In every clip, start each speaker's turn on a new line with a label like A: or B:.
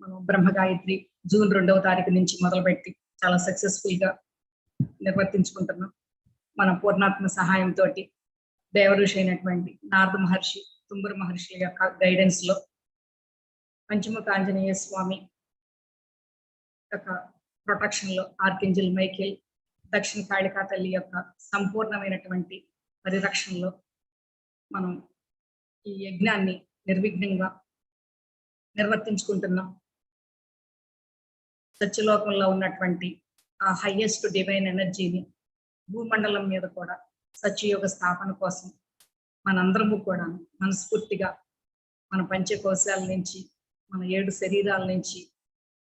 A: మనం బ్రహ్మగాయత్రి జూన్ 2వ తారీఖు నుంచి మొదలుపెట్టి చాలా సక్సెస్ఫుల్ గా నిర్వర్తించుకుంటున్నాం. మన పూర్ణాత్మ సహాయంతో దేవఋషి అయినటువంటి నారద మహర్షి, తుంబుర మహర్షుల యొక్క గైడెన్స్ లో పంచముఖ ఆంజనేయ స్వామి యొక్క ప్రొటెక్షన్ లో ఆర్కింజల్ మైకేల్, దక్షిణ కాళికా తల్లి యొక్క సంపూర్ణమైనటువంటి పరిరక్షణలో మనం ఈ యజ్ఞాన్ని నిర్విఘ్నంగా నిర్వర్తించుకుంటున్నాం. సత్యలోకంలో ఉన్నటువంటి ఆ హైయెస్ట్ డివైన్ ఎనర్జీని భూమండలం మీద కూడా సత్యయోగ స్థాపన కోసం మనందరము కూడా మనస్ఫూర్తిగా మన పంచకోశాల నుంచి, మన 7 శరీరాల నుంచి,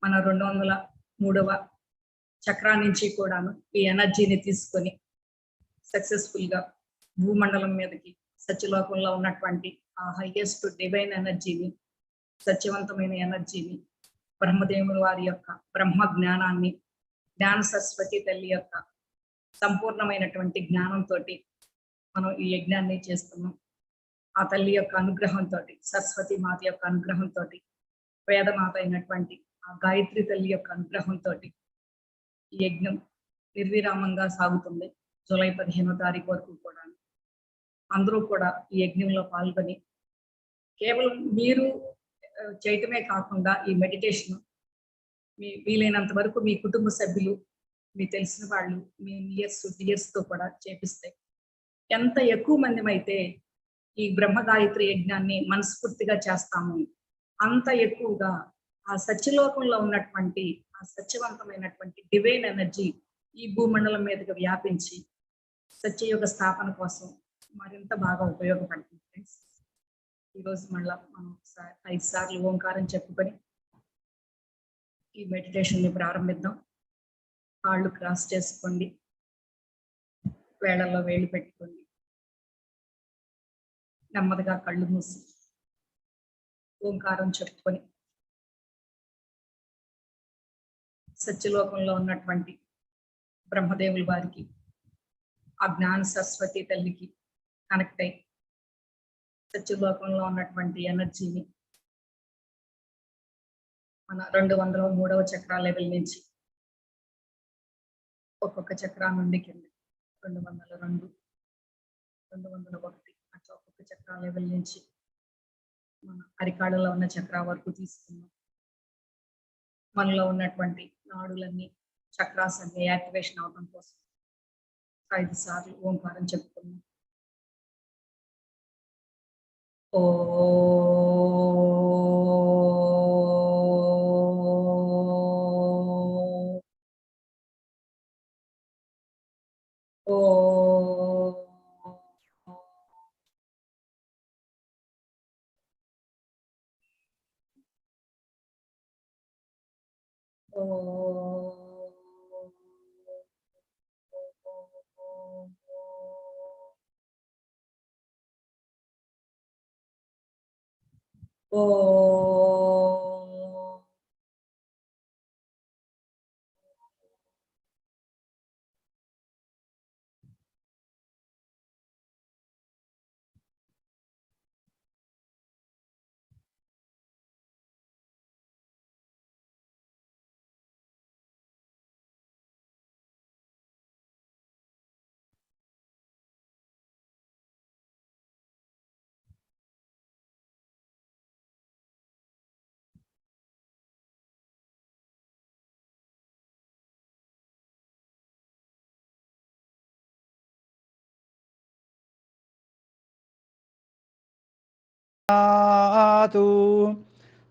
A: మన 203వ చక్రా నుంచి కూడాను ఈ ఎనర్జీని తీసుకొని సక్సెస్ఫుల్ గా భూమండలం మీదకి సత్యలోకంలో ఉన్నటువంటి ఆ హైయెస్ట్ డివైన్ ఎనర్జీని, సత్యవంతమైన ఎనర్జీని, బ్రహ్మదేవుల వారి యొక్క బ్రహ్మ జ్ఞానాన్ని, జ్ఞాన సరస్వతి తల్లి యొక్క సంపూర్ణమైనటువంటి జ్ఞానంతో మనం ఈ యజ్ఞాన్ని చేస్తున్నాం. ఆ తల్లి యొక్క అనుగ్రహంతో, సరస్వతి మాత యొక్క అనుగ్రహంతో, వేదమాత అయినటువంటి ఆ గాయత్రి తల్లి యొక్క అనుగ్రహంతో ఈ యజ్ఞం నిర్విరామంగా సాగుతుంది. జూలై 15వ తారీఖు వరకు కూడా అందరూ కూడా ఈ యజ్ఞంలో పాల్గొని కేవలం మీరు చేయటమే కాకుండా ఈ మెడిటేషన్ మీ వీలైనంత వరకు మీ కుటుంబ సభ్యులు, మీ తెలిసిన వాళ్ళు, మీ డియర్స్ తో కూడా చేపిస్తే ఎంత ఎక్కువ మంది అయితే ఈ బ్రహ్మగాయత్రి యజ్ఞాన్ని మనస్ఫూర్తిగా చేస్తాము, అంత ఎక్కువగా ఆ సత్యలోకంలో ఉన్నటువంటి ఆ సత్యవంతమైనటువంటి డివైన్ ఎనర్జీ ఈ భూమండలం మీదకి వ్యాపించి సత్యయుగ స్థాపన కోసం మరింత బాగా ఉపయోగపడుతుంది. ఫ్రెండ్స్, ఈరోజు మళ్ళా మనం 5 సార్లు ఓంకారం చెప్పుకొని ఈ మెడిటేషన్ ని ప్రారంభిద్దాం. కాళ్ళు క్రాస్ చేసుకోండి, వేళల్లో వేళ్ళు పెట్టుకోండి, నెమ్మదిగా కళ్ళు మూసి ఓంకారం చెప్పుకొని సత్యలోకంలో ఉన్నటువంటి బ్రహ్మదేవుల వారికి, ఆ జ్ఞాన సరస్వతి తల్లికి కనెక్ట్ అయి సత్యలోకంలో ఉన్నటువంటి ఎనర్జీని మన 203వ చక్ర లెవెల్ నుంచి ఒక్కొక్క చక్రా నుండి కింద 202, 201 అట్లా ఒక్కొక్క చక్ర లెవెల్ నుంచి మన అరికాళ్ళలో ఉన్న చక్ర వరకు తీసుకున్నాం. మనలో ఉన్నటువంటి నాడులన్నీ, చక్రాస్ అన్ని యాక్టివేషన్ అవడం కోసం 5 సార్లు ఓంకారం చెప్పుకున్నాం. ఓ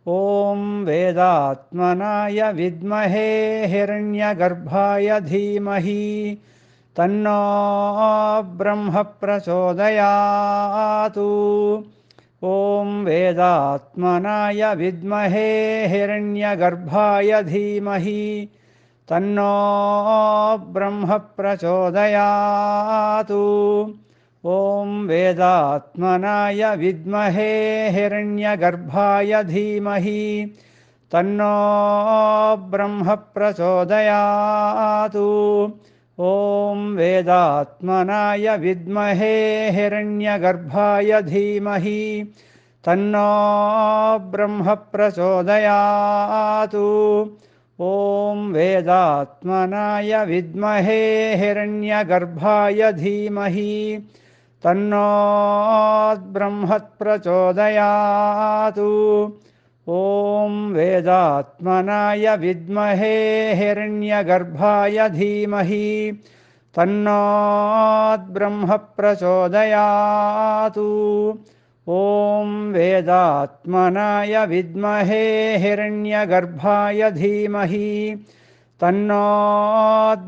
B: ఓం వేదాత్మనాయ విద్మహే హిరణ్యగర్భాయ ధీమహి తన్నో బ్రహ్మ ప్రచోదయాతు. ఓం వేదాత్మనాయ విద్మహే హిరణ్యగర్భాయ ధీమహి తన్నో బ్రహ్మ ప్రచోదయాతు. ఓం వేదాత్మనాయ విద్మహే హిరణ్యగర్భాయ ధీమహి తన్నో బ్రహ్మ ప్రచోదయాతు. ఓం వేదాత్మనాయ విద్మహే హిరణ్యగర్భాయ ధీమహి तन्नो ब्रह्म प्रचोदयात्। ॐ वेदात्मनाय विद्महे हिरण्यगर्भाय धीमहि तन्नो ब्रह्म प्रचोदयात्। ॐ वेदात्मनाय विद्महे हिरण्यगर्भाय धीमहि तन्नो ब्रह्म प्रचोदयात्। ॐ वेदात्मनाय विद्महे हिरण्यगर्भाय धीमहि तन्नो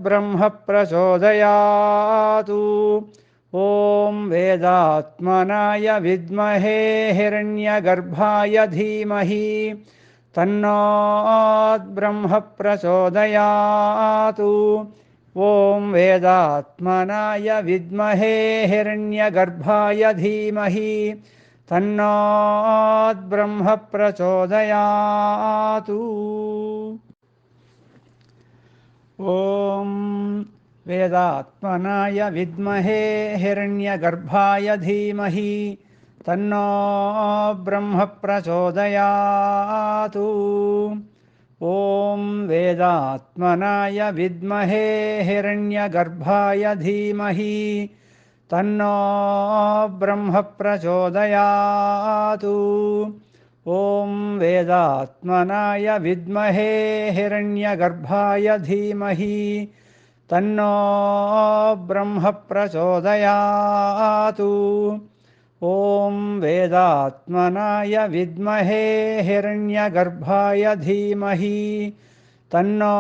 B: ब्रह्म प्रचोदयात्। ॐ वेदात्मनाय विद्महे हिरण्यगर्भाय धीमहि तन्नो ब्रह्म प्रचोदयात्। ॐ वेदात्मनाय विद्महे हिरण्यगर्भाय धीमहि तन्नो ब्रह्म प्रचोदयात्। ॐ वेदात्मनाय विद्महे हिरण्यगर्भाय धीमहि तन्नो ब्रह्म प्रचोदयात्। ॐ वेदात्मनाय विद्महे हिरण्यगर्भाय धीमहि तन्नो ब्रह्म प्रचोदयात्। ॐ वेदात्मनाय विद्महे हिरण्यगर्भाय धीमहि तन्नो ब्रह्म प्रचोदयात्। ॐ वेदात्मनाय विद्महे हिरण्यगर्भाय धीमहि तन्नो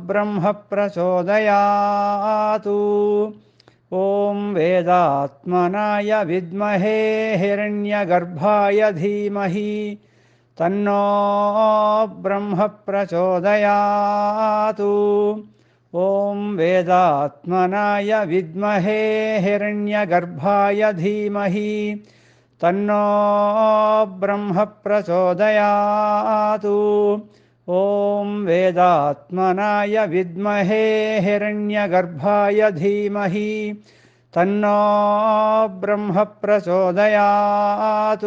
B: ब्रह्म प्रचोदयात्। ॐ वेदात्मनाय विद्महे हिरण्यगर्भाय धीमहि तन्नो ब्रह्म प्रचोदयात्। ॐ वेदात्मनाय विद्महे हिरण्यगर्भाय धीमहि तन्नो ब्रह्म प्रचोदयात्। ॐ वेदात्मनाय विद्महे हिरण्यगर्भाय धीमहि तन्नो ब्रह्म प्रचोदयात्।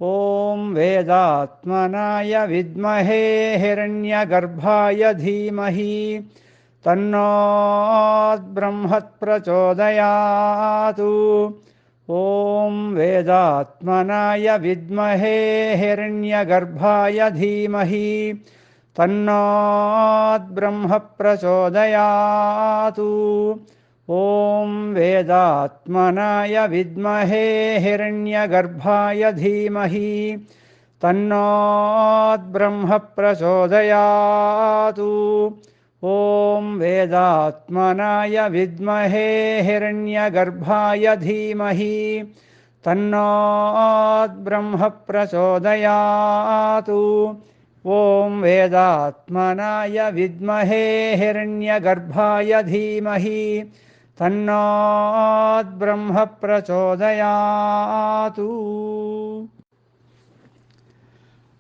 B: ॐ वेदात्मनाय विद्महे हिरण्यगर्भाय धीमहि तन्नो ब्रह्म प्रचोदयात्। ॐ वेदात्मनाय विद्महे हिरण्यगर्भाय धीमहि तन्नो ब्रह्म प्रचोदयात्। ॐ वेदात्मनाय विद्महे हिरण्यगर्भाय धीमहि तन्नो ब्रह्म प्रचोदयात्। ॐ वेदात्मनाय विद्महे हिरण्यगर्भाय धीमहि तन्नो ब्रह्म प्रचोदयात्। ॐ वेदात्मनाय विद्महे हिरण्यगर्भाय धीमहि तन्नो ब्रह्म प्रचोदयात्।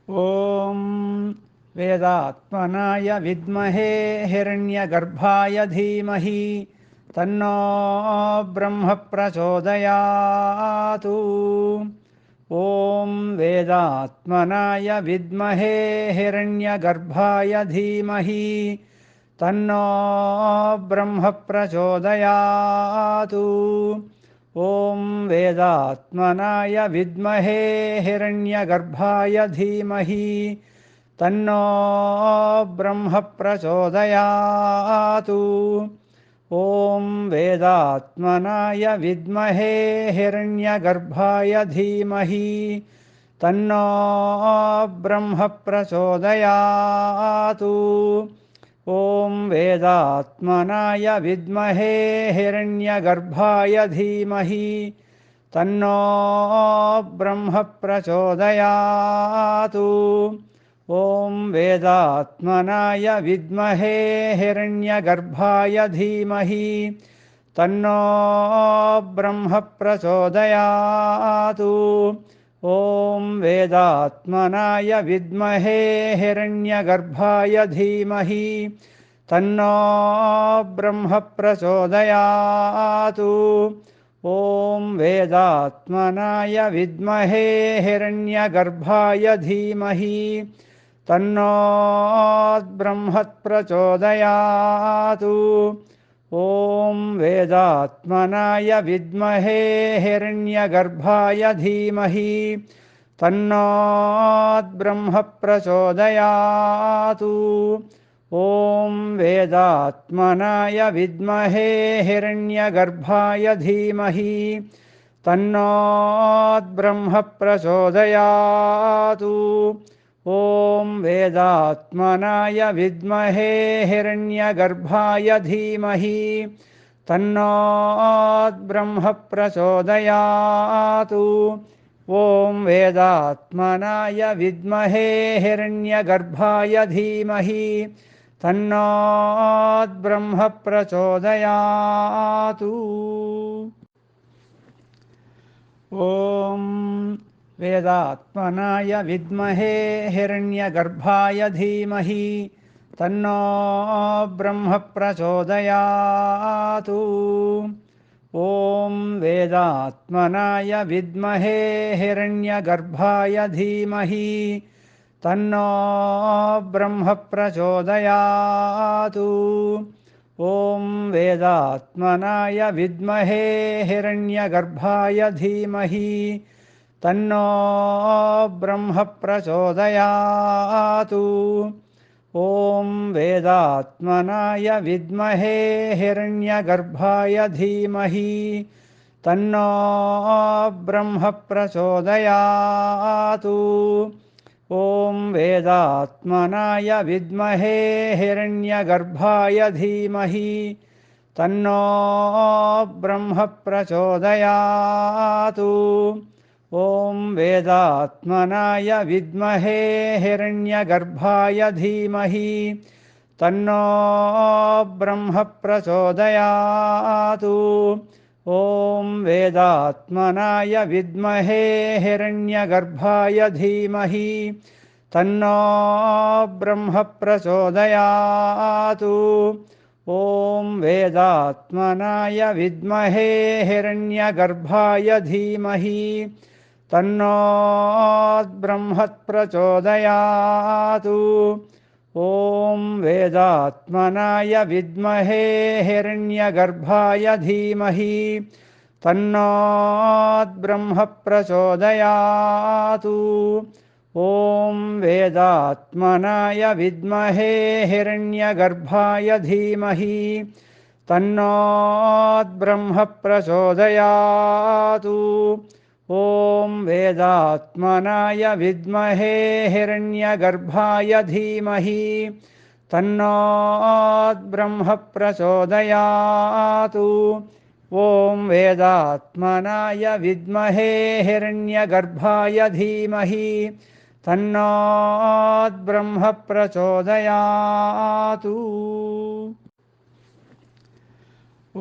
B: ॐ वेदात्मनाय विद्महे हिरण्यगर्भाय धीमहि तन्नो ब्रह्म प्रचोदयात्। ॐ वेदात्मनाय विद्महे हिरण्यगर्भाय धीमहि तन्नो ब्रह्म प्रचोदयात्। ॐ वेदात्मनाय विद्महे हिरण्यगर्भाय धीमहि तन्नो ब्रह्म प्रचोदयात्। ॐ वेदात्मनाय विद्महे हिरण्यगर्भाय धीमहि तन्नो ब्रह्म प्रचोदयात्। ॐ वेदात्मनाय विद्महे हिरण्यगर्भाय धीमहि तन्नो ब्रह्म प्रचोदयात्। ॐ वेदात्मनाय विद्महे हिरण्यगर्भाय धीमहि तन्नो ब्रह्म प्रचोदयात्। ॐ वेदात्मनाय विद्महे हिरण्यगर्भाय धीमहि तन्नो ब्रह्म प्रचोदयात्। ॐ वेदात्मनाय विद्महे हिरण्यगर्भाय धीमहि तन्नो ब्रह्मः प्रचोदयात्। ॐ वेदात्मनाय विद्महे हिरण्यगर्भाय धीमहि तन्नो ब्रह्मः प्रचोदयात्। ॐ वेदात्मनाय विद्महे हिरण्यगर्भाय धीमहि तन्नो ब्रह्मः प्रचोदयात्। ॐ वेदात्मनाय विद्महे हिरण्यगर्भाय धीमहि तन्नो ब्रह्मः प्रचोदयात्। ॐ वेदात्मनाय विद्महे हिरण्यगर्भाय धीमहि तन्नो ब्रह्मः प्रचोदयात्। ॐ वेदात्मनाय विद्महे हिरण्यगर्भाय धीमहि तन्नो ब्रह्मः प्रचोदयात्। ॐ वेदात्मनाय विद्महे हिरण्यगर्भाय धीमहि तन्नो ब्रह्मः प्रचोदयात्। ॐ वेदात्मनाय विद्महे हिरण्यगर्भाय धीमहि तन्नो ब्रह्मः प्रचोदयात्। ॐ वेदात्मनाय विद्महे हिरण्यगर्भाय धीमहि तन्नो ब्रह्मः प्रचोदयात्। ॐ वेदात्मनाय विद्महे हिरण्यगर्भाय धीमहि तन्नो ब्रह्मः प्रचोदयात्। ॐ वेदात्मनाय विद्महे हिरण्यगर्भाय धीमहि तन्नो ब्रह्मः प्रचोदयात्। ॐ वेदात्मनाय विद्महे हिरण्यगर्भाय धीमहि तन्नो ब्रह्मः प्रचोदयात्। ॐ वेदात्मनाय विद्महे हिरण्यगर्भाय धीमहि तन्नो ब्रह्मः प्रचोदयात्। ॐ वेदात्मनाय विद्महे हिरण्यगर्भाय धीमहि तन्नो ब्रह्मः प्रचोदयात्। ॐ वेदात्मनाय विद्महे हिरण्यगर्भाय धीमहि तन्नो ब्रह्मः प्रचोदयात्। ॐ वेदात्मनाय विद्महे हिरण्यगर्भाय धीमहि तन्नो ब्रह्मः प्रचोदयात्। ॐ वेदात्मनाय विद्महे हिरण्यगर्भाय धीमहि तन्नो ब्रह्मः प्रचोदयात्। ॐ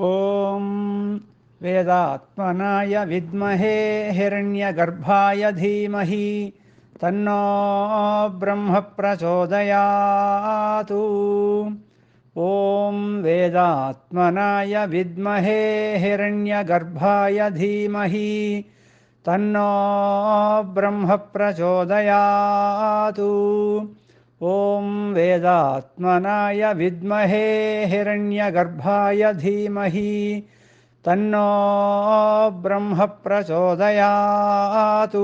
B: वेदात्मनाय विद्महे हिरण्यगर्भाय धीमहि तन्नो ब्रह्मः प्रचोदयात्। ॐ वेदात्मनाय विद्महे हिरण्यगर्भाय धीमहि तन्नो ब्रह्मः प्रचोदयात्। ॐ वेदात्मनाय विद्महे हिरण्यगर्भाय धीमहि तन्नो ब्रह्मः प्रचोदयात्।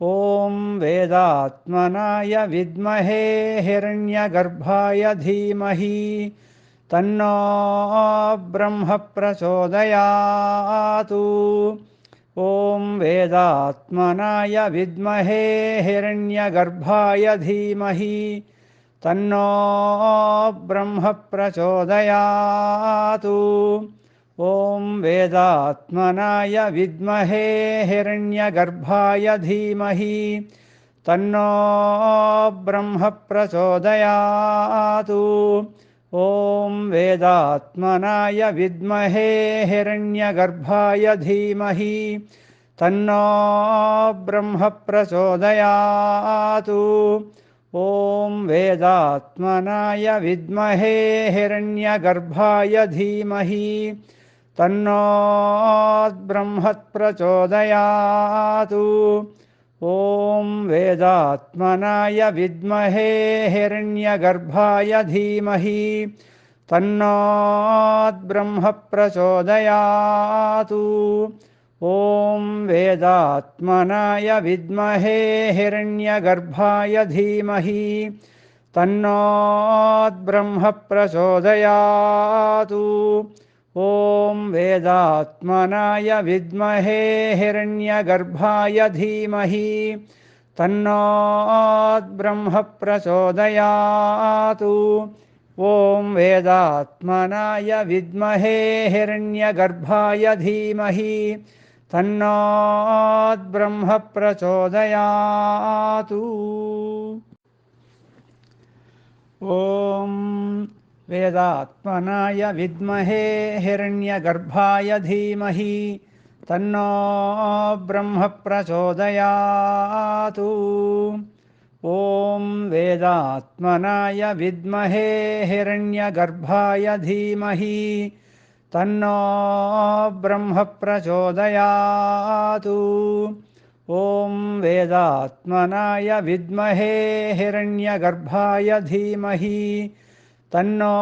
B: ॐ वेदात्मनाय विद्महे हिरण्यगर्भाय धीमहि तन्नो ब्रह्मः प्रचोदयात्। ॐ वेदात्मनाय विद्महे हिरण्यगर्भाय धीमहि तन्नो ब्रह्मः प्रचोदयात्। ॐ वेदात्मनाय विद्महे हिरण्यगर्भाय धीमहि तन्नो ब्रह्मः प्रचोदयात्। ॐ वेदात्मनाय विद्महे हिरण्यगर्भाय धीमहि तन्नो ब्रह्मः प्रचोदयात्। ॐ वेदात्मनाय विद्महे हिरण्यगर्भाय धीमहि तन्नो ब्रह्मप्रचोदयातु। ॐ वेदात्मनाय विद्महे हिरण्यगर्भाय धीमहि तन्नो ब्रह्म प्रचोदयातु। ॐ वेदात्मनाय विद्महे हिरण्यगर्भाय धीमहि तन्नो ब्रह्म प्रचोदयातु। ॐ वेदात्मनाय विद्महे हिरण्यगर्भाय धीमहि तन्नो ब्रह्म प्रचोदयातु। ॐ वेदात्मनाय विद्महे हिरण्यगर्भाय धीमहि तन्नो ब्रह्म प्रचोदयातु। ॐ वेदात्मनाय विद्महे हिरण्यगर्भाय धीमहि तन्नो ब्रह्म प्रचोदयातु। ॐ वेदात्मनाय विद्महे हिरण्यगर्भाय धीमहि तन्नो ब्रह्म प्रचोदयातु। ॐ वेदात्मनाय विद्महे हिरण्यगर्भाय धीमहि तन्नो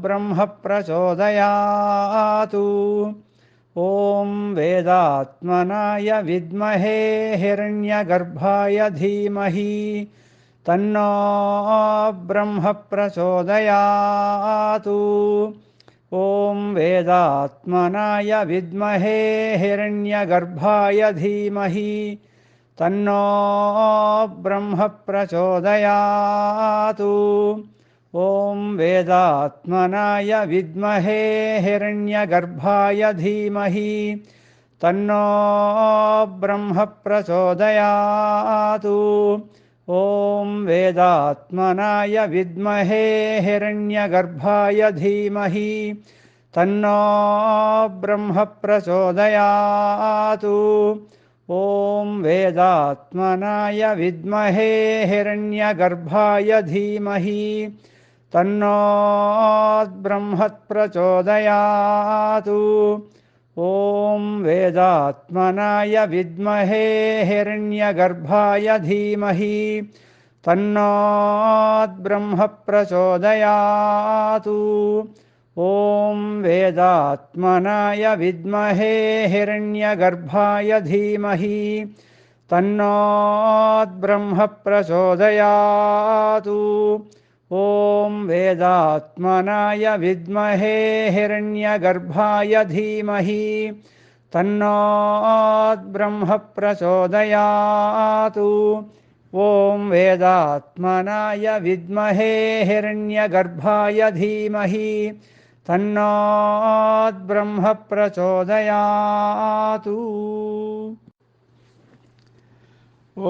B: ब्रह्म प्रचोदयातु। ॐ वेदात्मनाय विद्महे हिरण्यगर्भाय धीमहि तन्नो ब्रह्म प्रचोदयातु। ॐ वेदात्मनाय विद्महे हिरण्यगर्भाय धीमहि तन्नो ब्रह्म प्रचोदयातु। ॐ वेदात्मनाय विद्महे हिरण्यगर्भाय धीमहि तन्नो ब्रह्म प्रचोदयातु। ॐ वेदात्मनाय विद्महे हिरण्यगर्भाय धीमहि तन्नो ब्रह्म प्रचोदयातु। ॐ वेदात्मनाय विद्महे हिरण्यगर्भाय धीमहि तन्नो ब्रह्म प्रचोदयातु। ॐ वेदात्मनाय विद्महे हिरण्यगर्भाय धीमहि तन्नो ब्रह्म प्रचोदयातु। ॐ वेदात्मनाय विद्महे हिरण्यगर्भाय धीमहि तन्नो ब्रह्म प्रचोदयातु। ॐ वेदात्मनाय विद्महे हिरण्यगर्भाय धीमहि तन्नो ब्रह्म प्रचोदयातु। ॐ वेदात्मनाय विद्महे हिरण्यगर्भाय धीमहि तन्नो ब्रह्म प्रचोदयातु।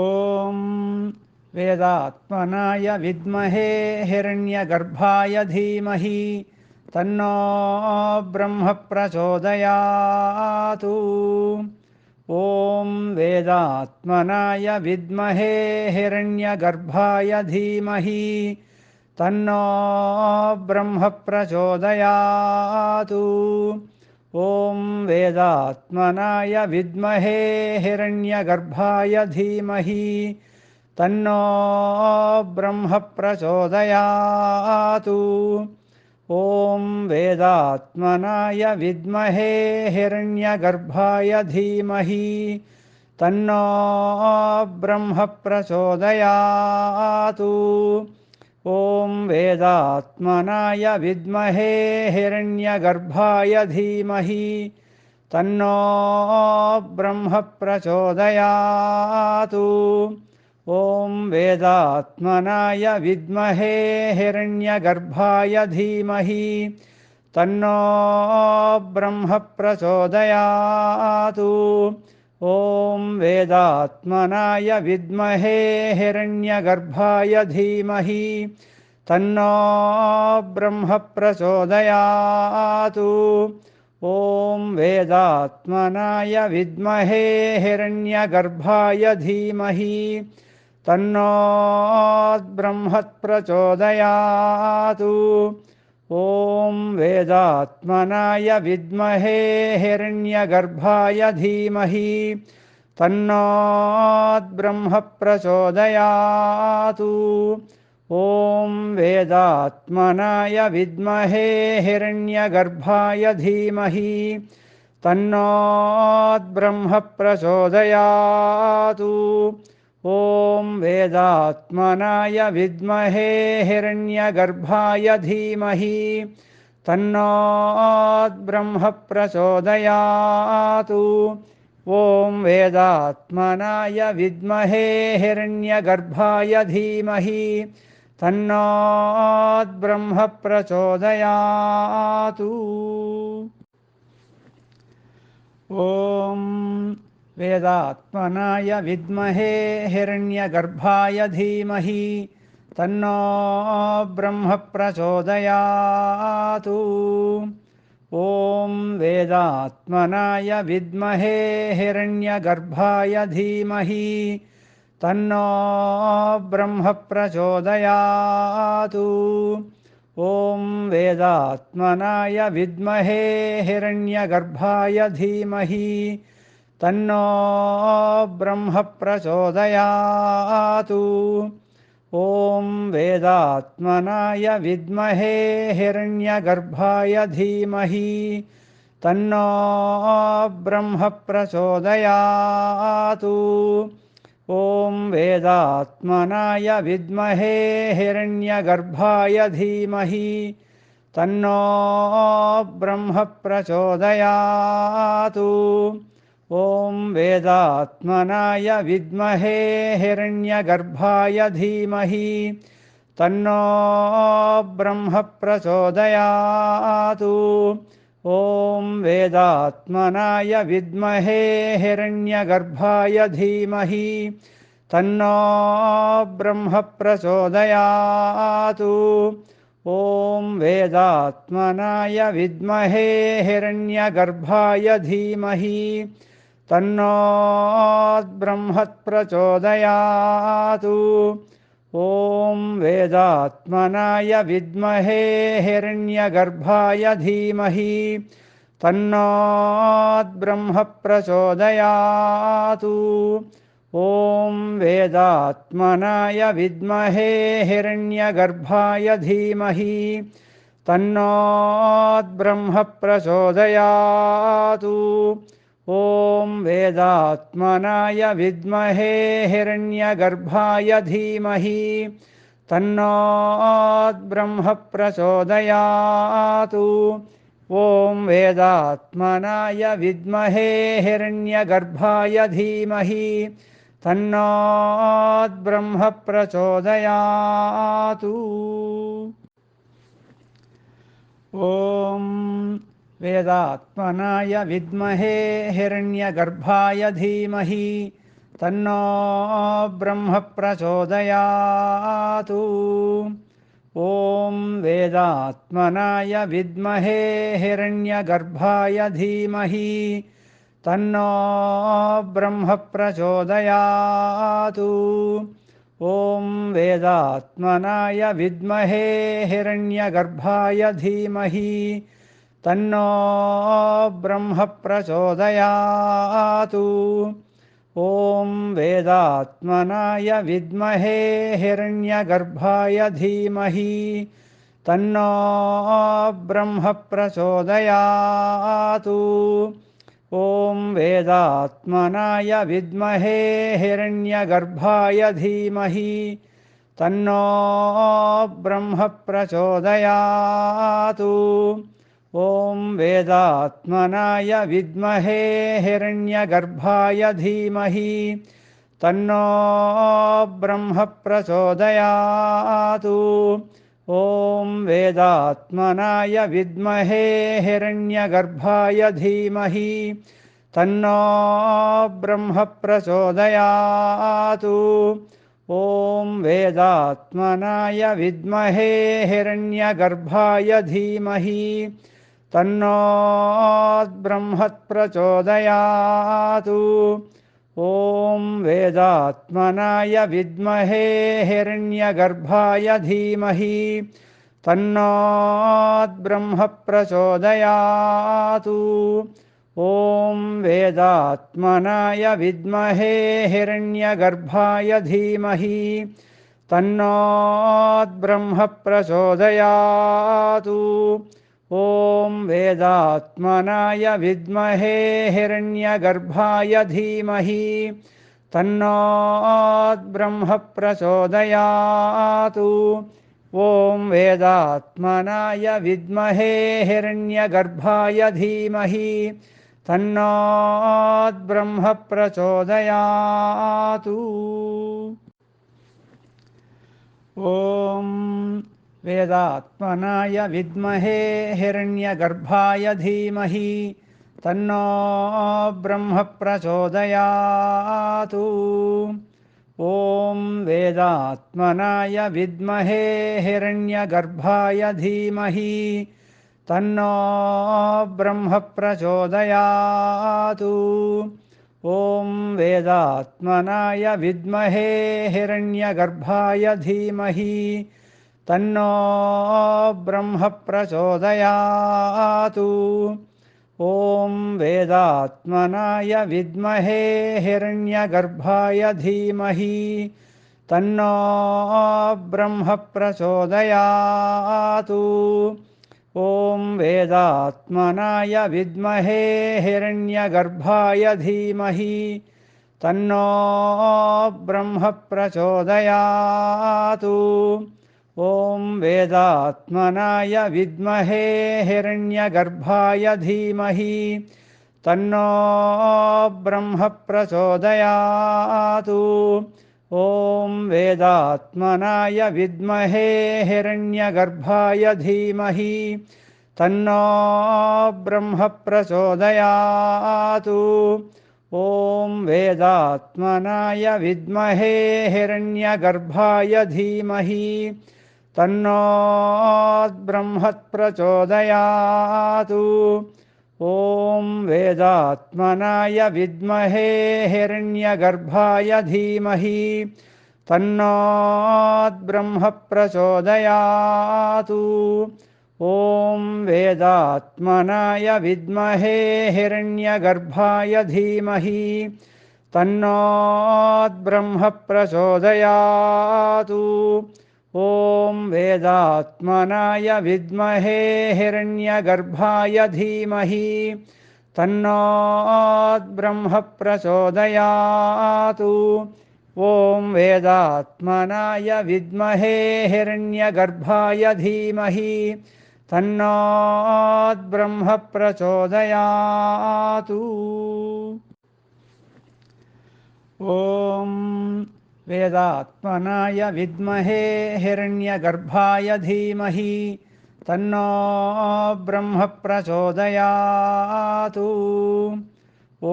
B: ॐ वेदात्मनाय विद्महे हिरण्यगर्भाय धीमहि तन्नो ब्रह्म प्रचोदयातु। ॐ वेदात्मनाय विद्महे हिरण्यगर्भाय धीमहि तन्नो ब्रह्म प्रचोदयातु। ॐ वेदात्मनाय विद्महे हिरण्यगर्भाय धीमहि तन्नो ब्रह्म प्रचोदयातु। ॐ वेदात्मनाय विद्महे हिरण्यगर्भाय धीमहि तन्नो ब्रह्म प्रचोदयातु। ॐ वेदात्मनाय विद्महे हिरण्यगर्भाय धीमहि तन्नो ब्रह्म प्रचोदयातु। ॐ वेदात्मनाय विद्महे हिरण्यगर्भाय धीमहि तन्नो ब्रह्म प्रचोदयातु। ॐ वेदात्मनाय विद्महे हिरण्यगर्भाय धीमहि तन्नो ब्रह्म प्रचोदयातु। ॐ वेदात्मनाय विद्महे हिरण्यगर्भाय धीमहि तन्नो ब्रह्म प्रचोदयातु। ॐ वेदात्मनाय विद्महे हिरण्यगर्भाय धीमहि तन्नो ब्रह्म प्रचोदयात्। ॐ वेदात्मनाय विद्महे हिरण्यगर्भाय धीमहि तन्नो ब्रह्म प्रचोदयात्। ॐ वेदात्मनाय विद्महे हिरण्यगर्भाय धीमहि तन्नो ब्रह्म प्रचोदयात्। ॐ वेदात्मनाय विद्महे हिरण्यगर्भाय धीमहि तन्नो ब्रह्म प्रचोदयात्। ॐ वेदात्मनाय विद्महे हिरण्यगर्भाय धीमहि तन्नो ब्रह्म प्रचोदयात्। ॐ वेदात्मनाय विद्महे हिरण्यगर्भाय धीमहि तन्नो ब्रह्म प्रचोदयात्। ॐ वेदात्मनाय विद्महे हिरण्यगर्भाय धीमहि तन्नो ब्रह्म प्रचोदयात्। ॐ वेदात्मनाय विद्महे हिरण्यगर्भाय धीमहि तन्नो ब्रह्म प्रचोदयात्। ॐ वेदात्मनाय विद्महे हिरण्यगर्भाय धीमहि तन्नो ब्रह्म प्रचोदयात्। ॐ वेदात्मनाय विद्महे हिरण्यगर्भाय धीमहि तन्नो ब्रह्म प्रचोदयात्। ॐ वेदात्मनाय विद्महे हिरण्यगर्भाय धीमहि तन्नो ब्रह्म प्रचोदयात्। ॐ वेदात्मनाय विद्महे हिरण्यगर्भाय धीमहि तन्नो ब्रह्म प्रचोदयात्। ॐ वेदात्मनाय विद्महे हिरण्यगर्भाय धीमहि तन्नो ब्रह्म प्रचोदयात्। ॐ वेदात्मनाय विद्महे हिरण्यगर्भाय धीमहि तन्नो ब्रह्म प्रचोदयात्। ॐ वेदात्मनाय विद्महे हिरण्यगर्भाय धीमहि तन्नो ब्रह्म प्रचोदयात्। ॐ वेदात्मनाय विद्महे हिरण्यगर्भाय धीमहि तन्नो ब्रह्म प्रचोदयात्। ॐ वेदात्मनाय विद्महे हिरण्यगर्भाय धीमहि तन्नो ब्रह्म प्रचोदयात्। ॐ वेदात्मनाय विद्महे हिरण्यगर्भाय धीमहि तन्नो ब्रह्म प्रचोदयात्। ॐ वेदात्मनाय विद्महे हिरण्यगर्भाय धीमहि तन्नो ब्रह्म प्रचोदयात्। ॐ वेदात्मनाय विद्महे हिरण्यगर्भाय धीमहि तन्नो ब्रह्म प्रचोदयात्। ॐ वेदात्मनाय विद्महे हिरण्यगर्भाय धीमहि तन्नो ब्रह्म प्रचोदयात्। ॐ वेदात्मनाय विद्महे हिरण्यगर्भाय धीमहि तन्नो ब्रह्म प्रचोदयात्। ॐ वेदात्मनाय विद्महे हिरण्यगर्भाय धीमहि तन्नो ब्रह्म प्रचोदयात्। ॐ वेदात्मनाय विद्महे हिरण्यगर्भाय धीमहि तन्नो ब्रह्म प्रचोदयात्। ॐ वेदात्मनाय विद्महे हिरण्यगर्भाय धीमहि तन्नोऽब्रह्म प्रचोदयात्। ॐ वेदात्मनाय विद्महे हिरण्यगर्भाय धीमहि तन्नोऽब्रह्म प्रचोदयात्। ॐ वेदात्मनाय विद्महे हिरण्यगर्भाय धीमहि तन्नोऽब्रह्म प्रचोदयात्। ॐ वेदात्मनाय विद्महे हिरण्यगर्भाय धीमहि तन्नोऽब्रह्म प्रचोदयात्। ॐ वेदात्मनाय विद्महे हिरण्यगर्भाय धीमहि तन्नो ब्रह्म प्रचोदयात्। ॐ वेदात्मनाय विद्महे हिरण्यगर्भाय धीमहि तन्नो ब्रह्म प्रचोदयात्। ॐ वेदात्मनाय विद्महे हिरण्यगर्भाय धीमहि तन्नो ब्रह्म प्रचोदयात्। ॐ वेदात्मनाय विद्महे हिरण्यगर्भाय धीमहि तन्नो ब्रह्म प्रचोदयात्। ॐ वेदात्मनाय विद्महे हिरण्यगर्भाय धीमहि तन्नो ब्रह्म प्रचोदयात्। ॐ वेदात्मनाय विद्महे हिरण्यगर्भाय धीमहि तन्नो ब्रह्म प्रचोदयात्। ॐ वेदात्मनाय विद्महे हिरण्यगर्भाय धीमहि तन्नो ब्रह्म प्रचोदयात्। ॐ वेदात्मनाय विद्महे हिरण्यगर्भाय धीमहि तन्नो ब्रह्म प्रचोदयात्। ॐ वेदात्मनाय विद्महे हिरण्यगर्भाय धीमहि तन्नो ब्रह्म प्रचोदयात्। ॐ वेदात्मनाय विद्महे हिरण्यगर्भाय धीमहि तन्नो ब्रह्म प्रचोदयात्। ॐ वेदात्मनाय विद्महे हिरण्यगर्भाय धीमहि तन्नो ब्रह्म प्रचोदयात्। ॐ वेदात्मनाय विद्महे हिरण्यगर्भाय धीमहि तन्नो ब्रह्म प्रचोदयात्। ॐ वेदात्मनाय विद्महे हिरण्यगर्भाय धीमहि तन्नो ब्रह्म प्रचोदयात्। ॐ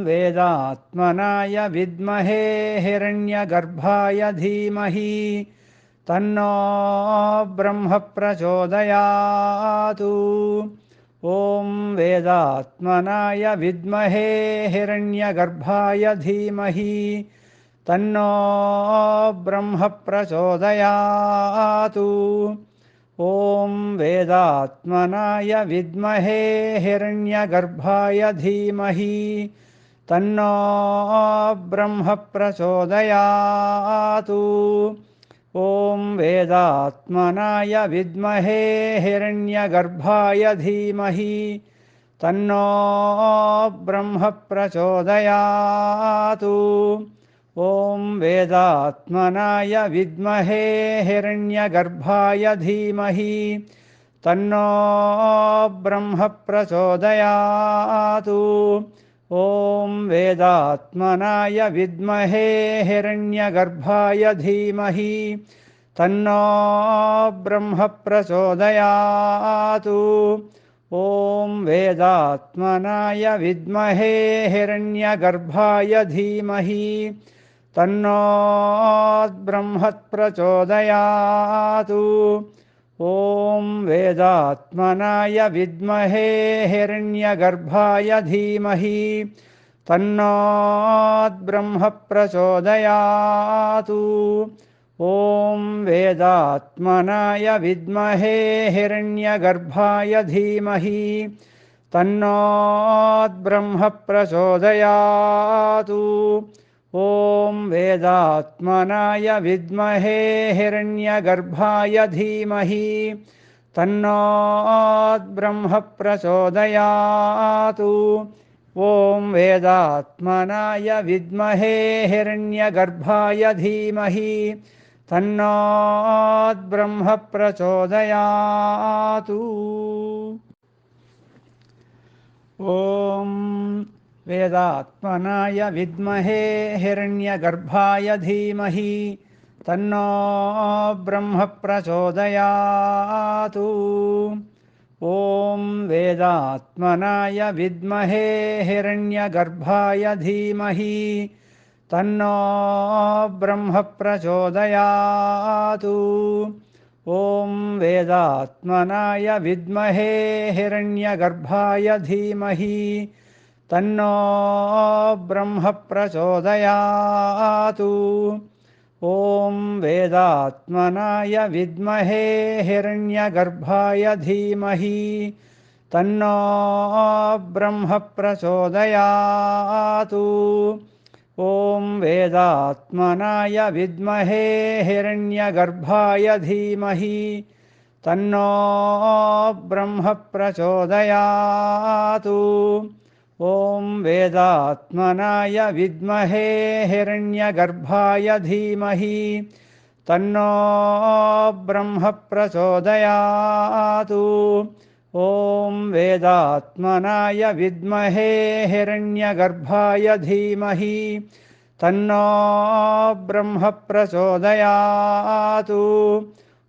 B: वेदात्मनाय विद्महे हिरण्यगर्भाय धीमहि तन्नो ब्रह्म प्रचोदयात्। ॐ वेदात्मनाय विद्महे हिरण्यगर्भाय धीमहि तन्नो ब्रह्म प्रचोदयात्। ॐ वेदात्मनाय विद्महे हिरण्यगर्भाय धीमहि तन्नो ब्रह्म प्रचोदयात्। ॐ वेदात्मनाय विद्महे हिरण्यगर्भाय धीमहि तन्नो ब्रह्म प्रचोदयात्। ॐ वेदात्मनाय विद्महे हिरण्यगर्भाय धीमहि तन्नो ब्रह्म प्रचोदयात्। ॐ वेदात्मनाय विद्महे हिरण्यगर्भाय धीमहि तन्नो ब्रह्म प्रचोदयात्। ॐ वेदात्मनाय विद्महे हिरण्यगर्भाय धीमहि तन्नो ब्रह्म प्रचोदयात्। ॐ वेदात्मनाय विद्महे हिरण्यगर्भाय धीमहि तन्नो ब्रह्म प्रचोदयात्। ॐ वेदात्मनाय विद्महे हिरण्यगर्भाय धीमहि तन्नो ब्रह्म प्रचोदयात्। ॐ वेदात्मनाय विद्महे हिरण्यगर्भाय धीमहि तन्नो ब्रह्म प्रचोदयात्। ॐ वेदात्मनाय विद्महे हिरण्यगर्भाय धीमहि तन्नो ब्रह्म प्रचोदयात्। ॐ वेदात्मनाय विद्महे हिरण्यगर्भाय धीमहि तन्नो ब्रह्म प्रचोदयात्। ॐ वेदात्मनाय विद्महे हिरण्यगर्भाय धीमहि तन्नो ब्रह्म प्रचोदयात्। ॐ वेदात्मनाय विद्महे हिरण्यगर्भाय धीमहि तन्नो ब्रह्म प्रचोदयात्। ॐ वेदात्मनाय विद्महे हिरण्यगर्भाय धीमहि तन्नो ब्रह्म प्रचोदयात्। ॐ वेदात्मनाय विद्महे हिरण्यगर्भाय धीमहि तन्नो ब्रह्म प्रचोदयात्। ॐ वेदात्मनाय विद्महे हिरण्यगर्भाय धीमहि तन्नो ब्रह्म प्रचोदयात्। ॐ वेदात्मनाय विद्महे हिरण्यगर्भाय धीमहि तन्नो ब्रह्म प्रचोदयात्।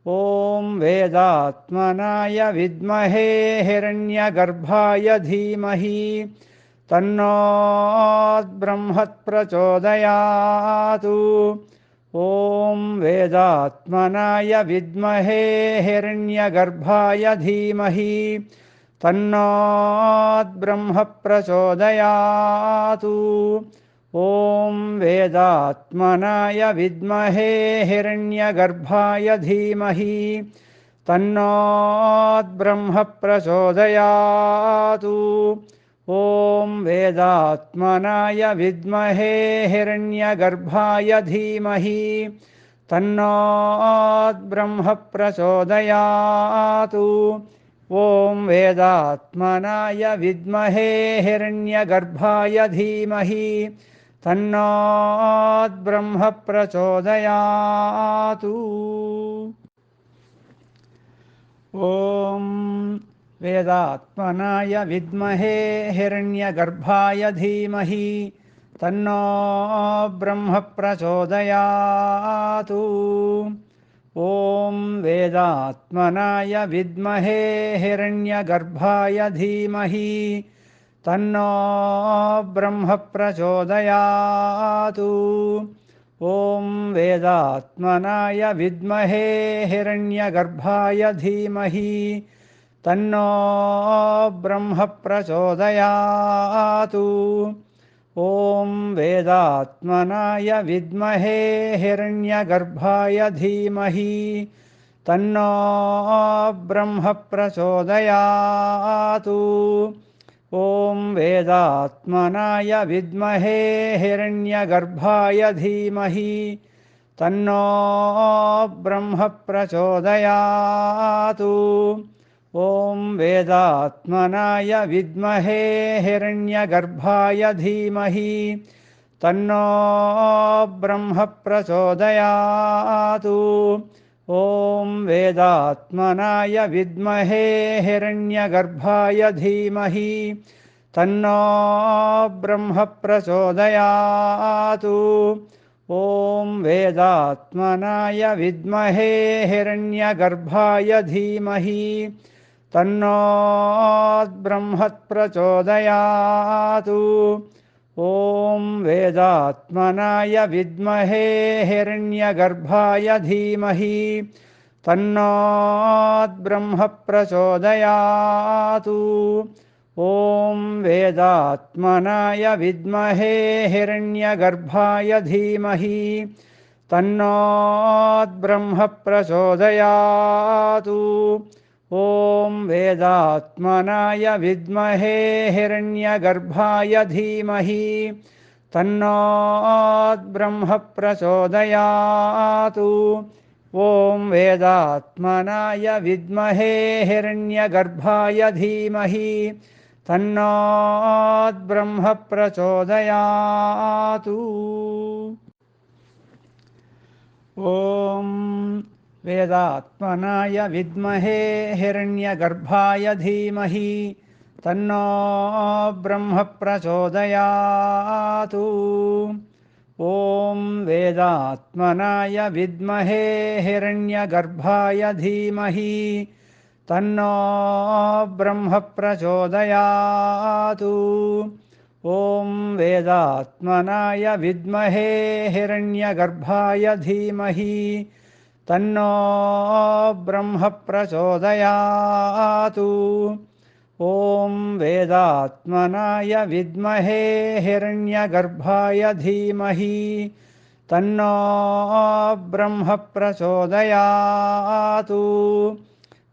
B: ॐ वेदात्मनाय विद्महे हिरण्यगर्भाय धीमहि तन्नो ब्रह्म प्रचोदयात्। ॐ वेदात्मनाय विद्महे हिरण्यगर्भाय धीमहि तन्नो ब्रह्म प्रचोदयात्। ॐ वेदात्मनाय विद्महे हिरण्यगर्भाय धीमहि तन्नो ब्रह्म प्रचोदयात्। ॐ वेदात्मनाय विद्महे हिरण्यगर्भाय धीमहि तन्नो ब्रह्म प्रचोदयात्। ॐ वेदात्मनाय विद्महे हिरण्यगर्भाय धीमहि तन्नो ब्रह्म प्रचोदयात्। ॐ वेदात्मनाय विद्महे हिरण्यगर्भाय धीमहि तन्नो ब्रह्म प्रचोदयात्। ॐ वेदात्मनाय विद्महे हिरण्यगर्भाय धीमहि तन्नो ब्रह्म प्रचोदयात्। ॐ वेदात्मनाय विद्महे हिरण्यगर्भाय धीमहि तन्नो ब्रह्म प्रचोदयात्। ॐ वेदात्मनाय विद्महे हिरण्यगर्भाय धीमहि तन्नो ब्रह्म प्रचोदयात्। ॐ वेदात्मनाय विद्महे हिरण्यगर्भाय धीमहि तन्नो ब्रह्म प्रचोदयात्। ॐ वेदात्मनाय विद्महे हिरण्यगर्भाय धीमहि तन्नो ब्रह्म प्रचोदयात्। ॐ वेदात्मनाय विद्महे हिरण्यगर्भाय धीमहि तन्नो ब्रह्म प्रचोदयात्। ॐ वेदात्मनाय विद्महे हिरण्यगर्भाय धीमहि तन्नो ब्रह्म प्रचोदयात्। ॐ वेदात्मनाय विद्महे हिरण्यगर्भाय धीमहि तन्नो ब्रह्म प्रचोदयात्। ॐ वेदात्मनाय विद्महे हिरण्यगर्भाय धीमहि तन्नोद्ब्रह्म प्रचोदयातु। ॐ वेदात्मनाय विद्महे हिरण्यगर्भाय धीमहि तन्नोद्ब्रह्म प्रचोदयातु। ॐ वेदात्मनाय विद्महे हिरण्यगर्भाय धीमहि तन्नोद्ब्रह्म प्रचोदयातु। ॐ वेदात्मनाय विद्महे हिरण्यगर्भाय धीमहि तन्नो ब्रह्म प्रचोदयातु। ॐ वेदात्मनाय विद्महे हिरण्यगर्भाय धीमहि तन्नो ब्रह्म प्रचोदयातु। ॐ वेदात्मनाय विद्महे हिरण्यगर्भाय धीमहि तन्नो ब्रह्म प्रचोदयातु। ॐ वेदात्मनाय विद्महे हिरण्यगर्भाय धीमहि तन्नो ब्रह्म प्रचोदयातु।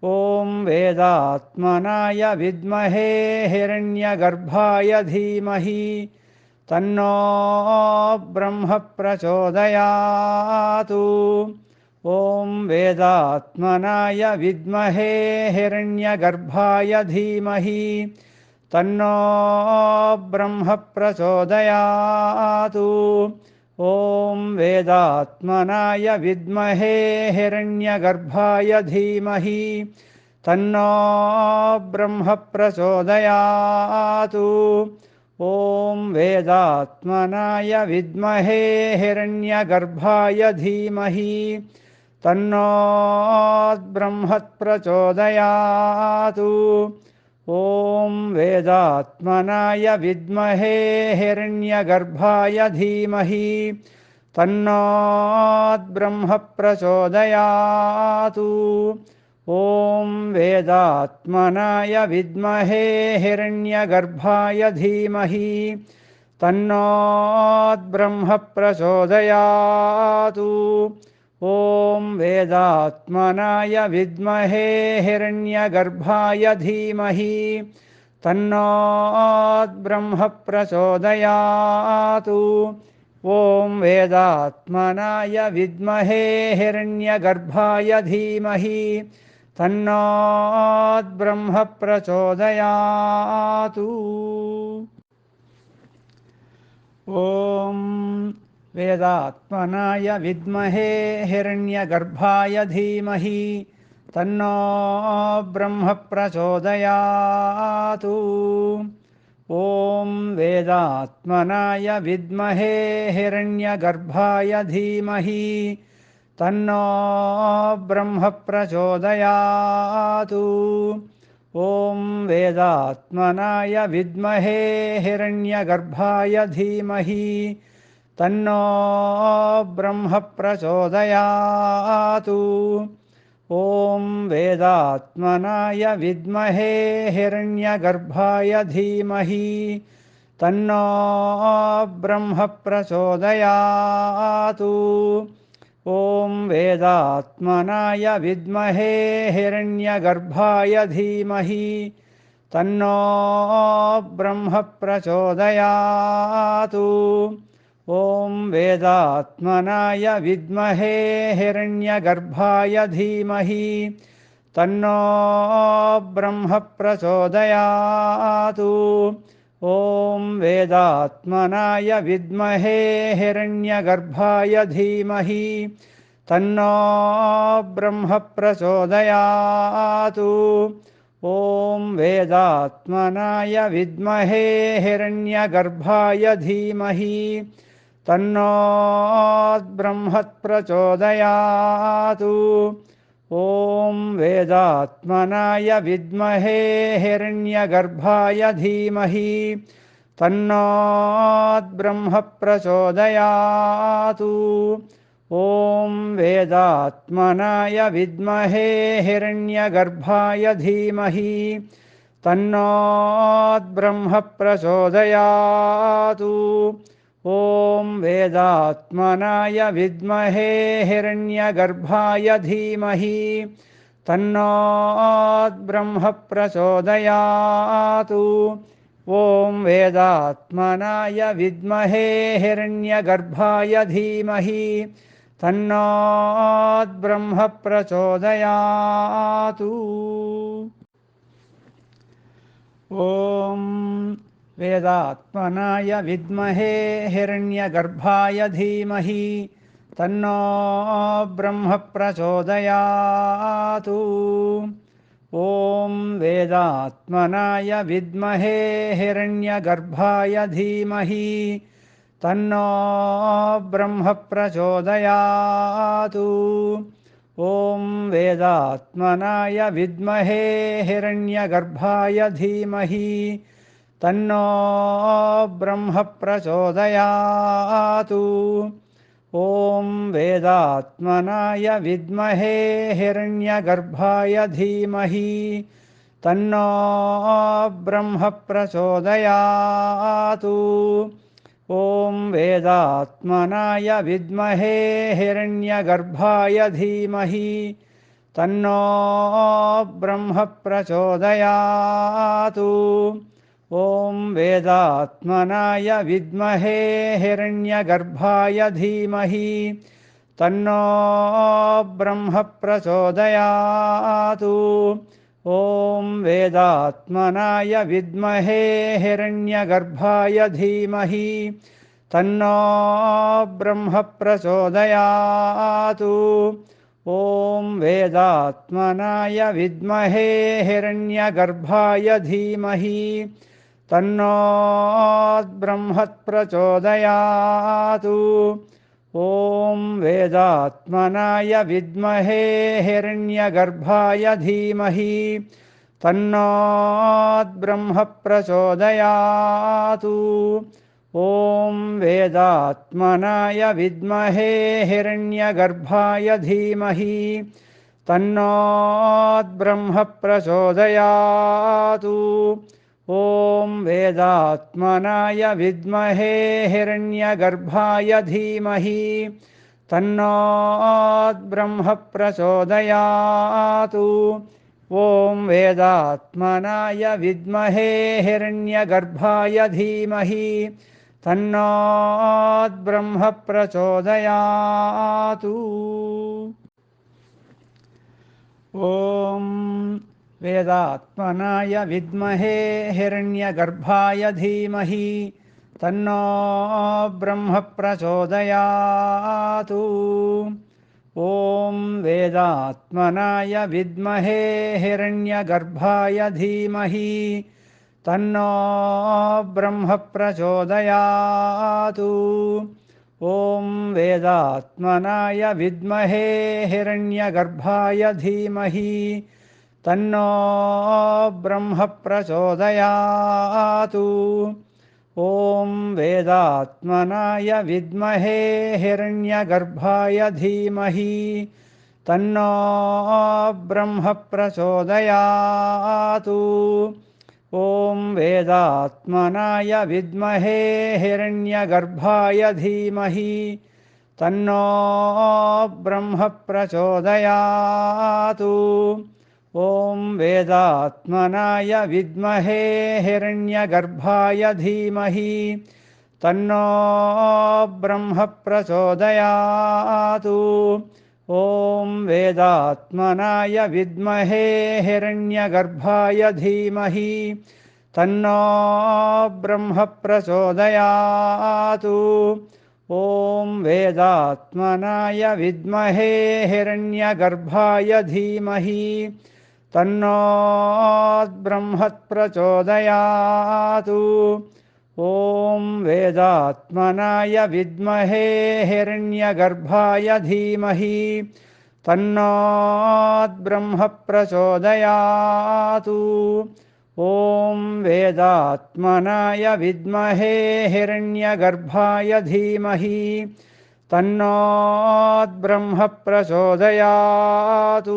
B: ॐ वेदात्मनाय विद्महे हिरण्यगर्भाय धीमहि तन्नो ब्रह्म प्रचोदयातु। ॐ वेदात्मनाय विद्महे हिरण्यगर्भाय धीमहि तन्नो ब्रह्म प्रचोदयातु। ॐ वेदात्मनाय विद्महे हिरण्यगर्भाय धीमहि तन्नो ब्रह्म प्रचोदयातु। ॐ वेदात्मनाय विद्महे हिरण्यगर्भाय धीमहि तन्नो ब्रह्म प्रचोदयातु। ॐ वेदात्मनाय विद्महे हिरण्यगर्भाय धीमहि तन्नो ब्रह्म प्रचोदयातु। ॐ वेदात्मनाय विद्महे हिरण्यगर्भाय धीमहि तन्नो ब्रह्म प्रचोदयातु। ॐ वेदात्मनाय विद्महे हिरण्यगर्भाय धीमहि तन्नो ब्रह्म प्रचोदयातु। ॐ वेदात्मनाय विद्महे हिरण्यगर्भाय धीमहि तन्नो ब्रह्म प्रचोदयातु। ॐ वेदात्मनाय विद्महे हिरण्यगर्भाय धीमहि तन्नो ब्रह्म प्रचोदयातु। ॐ वेदात्मनाय विद्महे हिरण्यगर्भाय धीमहि तन्नो ब्रह्म प्रचोदयातु। ॐ वेदात्मनाय विद्महे हिरण्यगर्भाय धीमहि तन्नो ब्रह्म प्रचोदयातु। ॐ वेदात्मनाय विद्महे हिरण्यगर्भाय धीमहि तन्नो ब्रह्म प्रचोदयातु। ॐ वेदात्मनाय विद्महे हिरण्यगर्भाय धीमहि तन्नो ब्रह्म प्रचोदयातु। ॐ वेदात्मनाय विद्महे हिरण्यगर्भाय धीमहि तन्नो ब्रह्म प्रचोदयातु। ॐ वेदात्मनाय विद्महे हिरण्यगर्भाय धीमहि तन्नो ब्रह्म प्रचोदयातु। ॐ वेदात्मनाय विद्महे हिरण्यगर्भाय धीमहि तन्नो ब्रह्म प्रचोदयातु। ॐ वेदात्मनाय विद्महे हिरण्यगर्भाय धीमहि तन्नो ब्रह्म प्रचोदयातु। ॐ वेदात्मनाय विद्महे हिरण्यगर्भाय धीमहि तन्नो ब्रह्म प्रचोदयातु। ॐ वेदात्मनाय विद्महे हिरण्यगर्भाय धीमहि तन्नो ब्रह्म प्रचोदयात्। ॐ वेदात्मनाय विद्महे हिरण्यगर्भाय धीमहि तन्नो ब्रह्म प्रचोदयात्। ॐ वेदात्मनाय विद्महे हिरण्यगर्भाय धीमहि तन्नो ब्रह्म प्रचोदयात्। ॐ वेदात्मनाय विद्महे हिरण्यगर्भाय धीमहि तन्नो ब्रह्म प्रचोदयात्। ॐ वेदात्मनाय विद्महे हिरण्यगर्भाय धीमहि तन्नो ब्रह्म प्रचोदयात्। ॐ वेदात्मनाय विद्महे हिरण्यगर्भाय धीमहि तन्नो ब्रह्म प्रचोदयात्। ॐ वेदात्मनाय विद्महे हिरण्यगर्भाय धीमहि तन्नो ब्रह्म प्रचोदयात्। ॐ वेदात्मनाय विद्महे हिरण्यगर्भाय धीमहि तन्नो ब्रह्म प्रचोदयात्। ॐ वेदात्मनाय विद्महे हिरण्यगर्भाय धीमहि तन्नो ब्रह्म प्रचोदयात्। ॐ वेदात्मनाय विद्महे हिरण्यगर्भाय धीमहि तन्नो ब्रह्म प्रचोदयात्। ॐ वेदात्मनाय विद्महे हिरण्यगर्भाय धीमहि तन्नो ब्रह्म प्रचोदयात्। ॐ वेदात्मनाय विद्महे हिरण्यगर्भाय धीमहि तन्नो ब्रह्म प्रचोदयात्। ॐ वेदात्मनाय विद्महे हिरण्यगर्भाय धीमहि तन्नो ब्रह्म प्रचोदयात्। ॐ वेदात्मनाय विद्महे हिरण्यगर्भाय धीमहि तन्नो ब्रह्म प्रचोदयात्। ॐ वेदात्मनाय विद्महे हिरण्यगर्भाय धीमहि तन्नो ब्रह्म प्रचोदयात्। ॐ वेदात्मनाय विद्महे हिरण्यगर्भाय धीमहि तन्नो ब्रह्म प्रचोदयात्। ॐ वेदात्मनाय विद्महे हिरण्यगर्भाय धीमहि तन्नो ब्रह्म प्रचोदयात्। ॐ वेदात्मनाय विद्महे हिरण्यगर्भाय धीमहि तन्नो ब्रह्म प्रचोदयात्। ॐ वेदात्मनाय विद्महे हिरण्यगर्भाय धीमहि तन्नो ब्रह्म प्रचोदयात्। ॐ वेदात्मनाय विद्महे हिरण्यगर्भाय धीमहि तन्नो ब्रह्म प्रचोदयात्। ॐ वेदात्मनाय विद्महे हिरण्यगर्भाय धीमहि तन्नो ब्रह्म प्रचोदयात्। ॐ वेदात्मनाय विद्महे हिरण्यगर्भाय धीमहि तन्नो ब्रह्म प्रचोदयात्। ॐ वेदात्मनाय विद्महे हिरण्यगर्भाय धीमहि तन्नो ब्रह्म प्रचोदयात्। ॐ वेदात्मनाय विद्महे हिरण्यगर्भाय धीमहि तन्नो ब्रह्म प्रचोदयात्।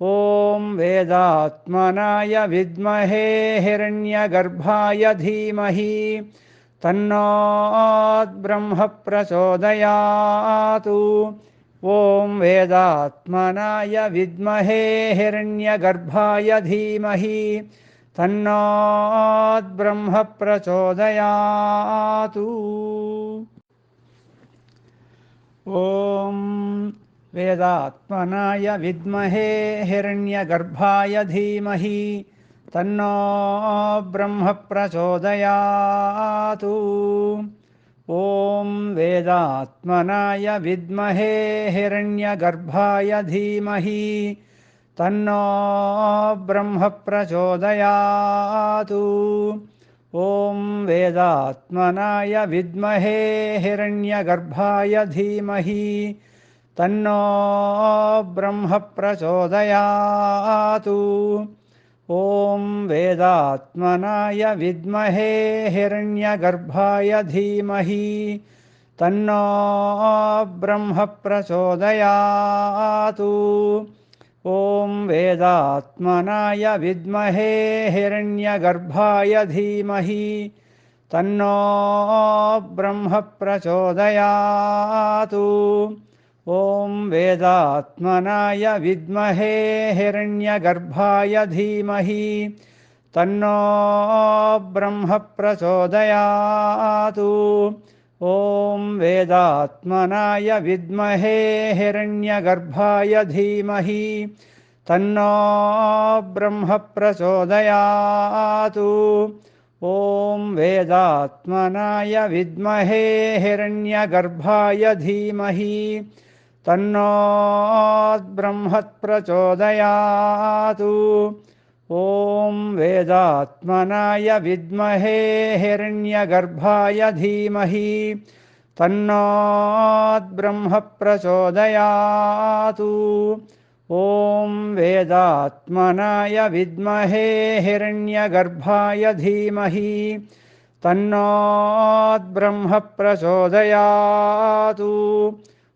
B: ॐ वेदात्मनाय विद्महे हिरण्यगर्भाय धीमहि तन्नो ब्रह्म प्रचोदयात्। ॐ वेदात्मनाय विद्महे हिरण्यगर्भाय धीमहि तन्नो ब्रह्म प्रचोदयात्। ॐ वेदात्मनाय विद्महे हिरण्यगर्भाय धीमहि तन्नो ब्रह्म प्रचोदयात्। ॐ वेदात्मनाय विद्महे हिरण्यगर्भाय धीमहि तन्नो ब्रह्म प्रचोदयात्। ॐ वेदात्मनाय विद्महे हिरण्यगर्भाय धीमहि तन्नो ब्रह्म प्रचोदयात्। ॐ वेदात्मनाय विद्महे हिरण्यगर्भाय धीमहि तन्नो ब्रह्म प्रचोदयात्। ॐ वेदात्मनाय विद्महे हिरण्यगर्भाय धीमहि तन्नो ब्रह्म प्रचोदयात्। ॐ वेदात्मनाय विद्महे हिरण्यगर्भाय धीमहि तन्नो ब्रह्म प्रचोदयात्। ॐ वेदात्मनाय विद्महे हिरण्यगर्भाय धीमहि तन्नो ब्रह्म प्रचोदयात्। ॐ वेदात्मनाय विद्महे हिरण्यगर्भाय धीमहि तन्नो ब्रह्म प्रचोदयात्। ॐ वेदात्मनाय विद्महे हिरण्यगर्भाय धीमहि तन्नो ब्रह्म प्रचोदयात्। ॐ वेदात्मनाय विद्महे हिरण्यगर्भाय धीमहि तन्नो ब्रह्म प्रचोदयात्।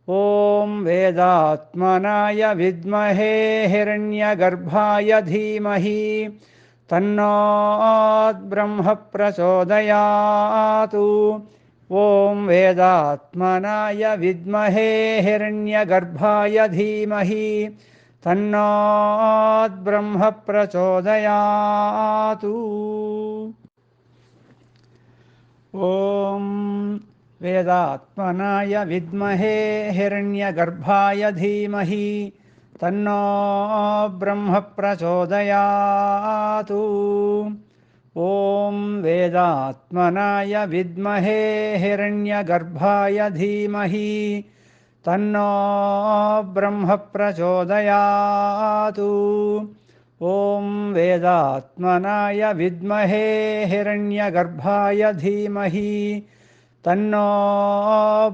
B: ॐ वेदात्मनाय विद्महे हिरण्यगर्भाय धीमहि तन्नो ब्रह्म प्रचोदयात्। ॐ वेदात्मनाय विद्महे हिरण्यगर्भाय धीमहि तन्नो ब्रह्म प्रचोदयात्। ॐ वेदात्मनाय विद्महे हिरण्यगर्भाय धीमहि तन्नो ब्रह्म प्रचोदयात्। ॐ वेदात्मनाय विद्महे हिरण्यगर्भाय धीमहि तन्नो ब्रह्म प्रचोदयात्। ॐ वेदात्मनाय विद्महे हिरण्यगर्भाय धीमहि तन्नो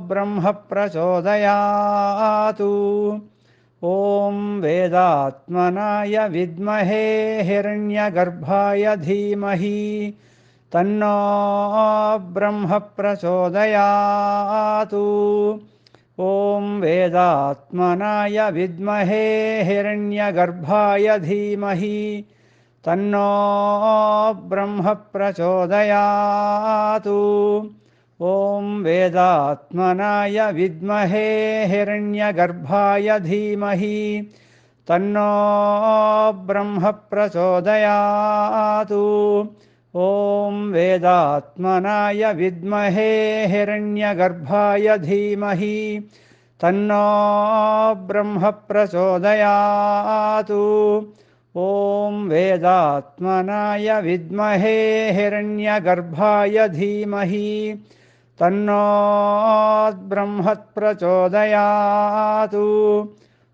B: ब्रह्म प्रचोदयात्। ॐ वेदात्मनाय विद्महे हिरण्यगर्भाय धीमहि तन्नो ब्रह्म प्रचोदयात्। ॐ वेदात्मनाय विद्महे हिरण्यगर्भाय धीमहि तन्नो ब्रह्म प्रचोदयात्। ॐ वेदात्मनाय विद्महे हिरण्यगर्भाय धीमहि तन्नो ब्रह्म प्रचोदयात्। ॐ वेदात्मनाय विद्महे हिरण्यगर्भाय धीमहि तन्नो ब्रह्म प्रचोदयात्। ॐ वेदात्मनाय विद्महे हिरण्यगर्भाय धीमहि तन्नो ब्रह्म प्रचोदयात्।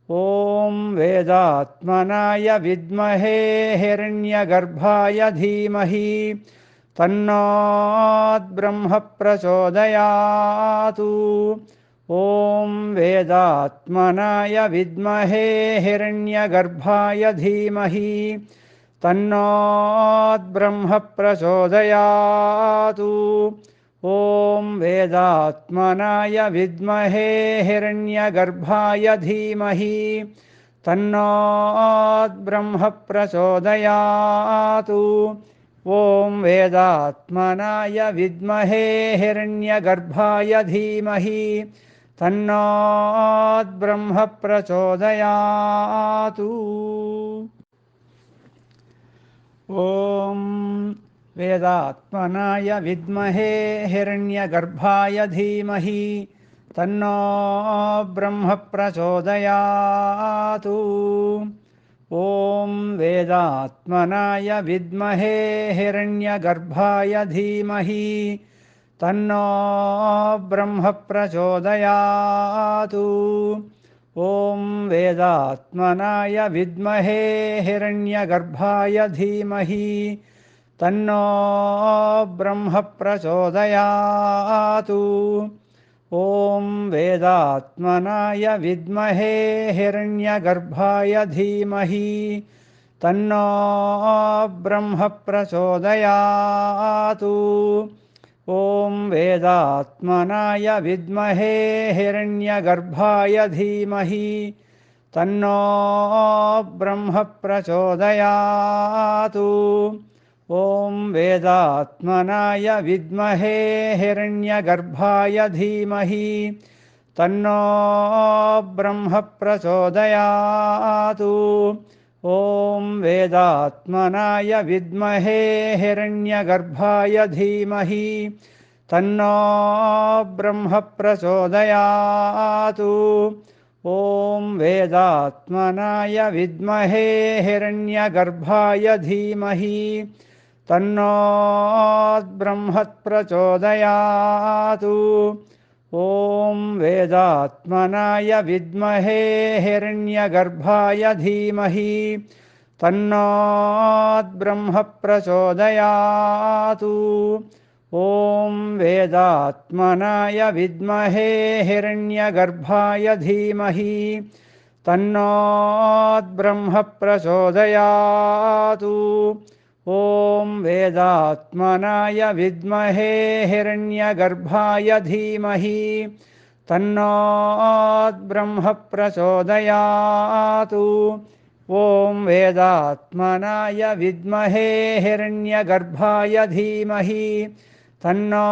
B: ॐ वेदात्मनाय विद्महे हिरण्यगर्भाय धीमहि तन्नो ब्रह्म प्रचोदयात्। ॐ वेदात्मनाय विद्महे हिरण्यगर्भाय धीमहि तन्नो ब्रह्म प्रचोदयात्। ॐ वेदात्मनाय विद्महे हिरण्यगर्भाय धीमहि तन्नो ब्रह्म प्रचोदयात्। ॐ वेदात्मनाय विद्महे हिरण्यगर्भाय धीमहि तन्नो ब्रह्म प्रचोदयात्। ॐ वेदात्मनाय विद्महे हिरण्यगर्भाय धीमहि तन्नो ब्रह्म प्रचोदयात्। ॐ वेदात्मनाय विद्महे हिरण्यगर्भाय धीमहि तन्नो ब्रह्म प्रचोदयात्। ॐ वेदात्मनाय विद्महे हिरण्यगर्भाय धीमहि तन्नो ब्रह्म प्रचोदयात्। ॐ वेदात्मनाय विद्महे हिरण्यगर्भाय धीमहि तन्नो ब्रह्म प्रचोदयात्। ॐ वेदात्मनाय विद्महे हिरण्यगर्भाय धीमहि तन्नो ब्रह्म प्रचोदयात्। ॐ वेदात्मनाय विद्महे हिरण्यगर्भाय धीमहि तन्नो ब्रह्म प्रचोदयात्। ॐ वेदात्मनाय विद्महे हिरण्यगर्भाय धीमहि तन्नो ब्रह्म प्रचोदयात्। ॐ वेदात्मनाय विद्महे हिरण्यगर्भाय धीमहि तन्नो ब्रह्म प्रचोदयात्। ॐ वेदात्मनाय विद्महे हिरण्यगर्भाय धीमहि तन्नो ब्रह्म प्रचोदयात्। ॐ वेदात्मनाय विद्महे हिरण्यगर्भाय धीमहि तन्नो ब्रह्म प्रचोदयात्। ॐ वेदात्मनाय विद्महे हिरण्यगर्भाय धीमहि तन्नो ब्रह्म प्रचोदयात्। ॐ वेदात्मनाय विद्महे हिरण्यगर्भाय धीमहि तन्नो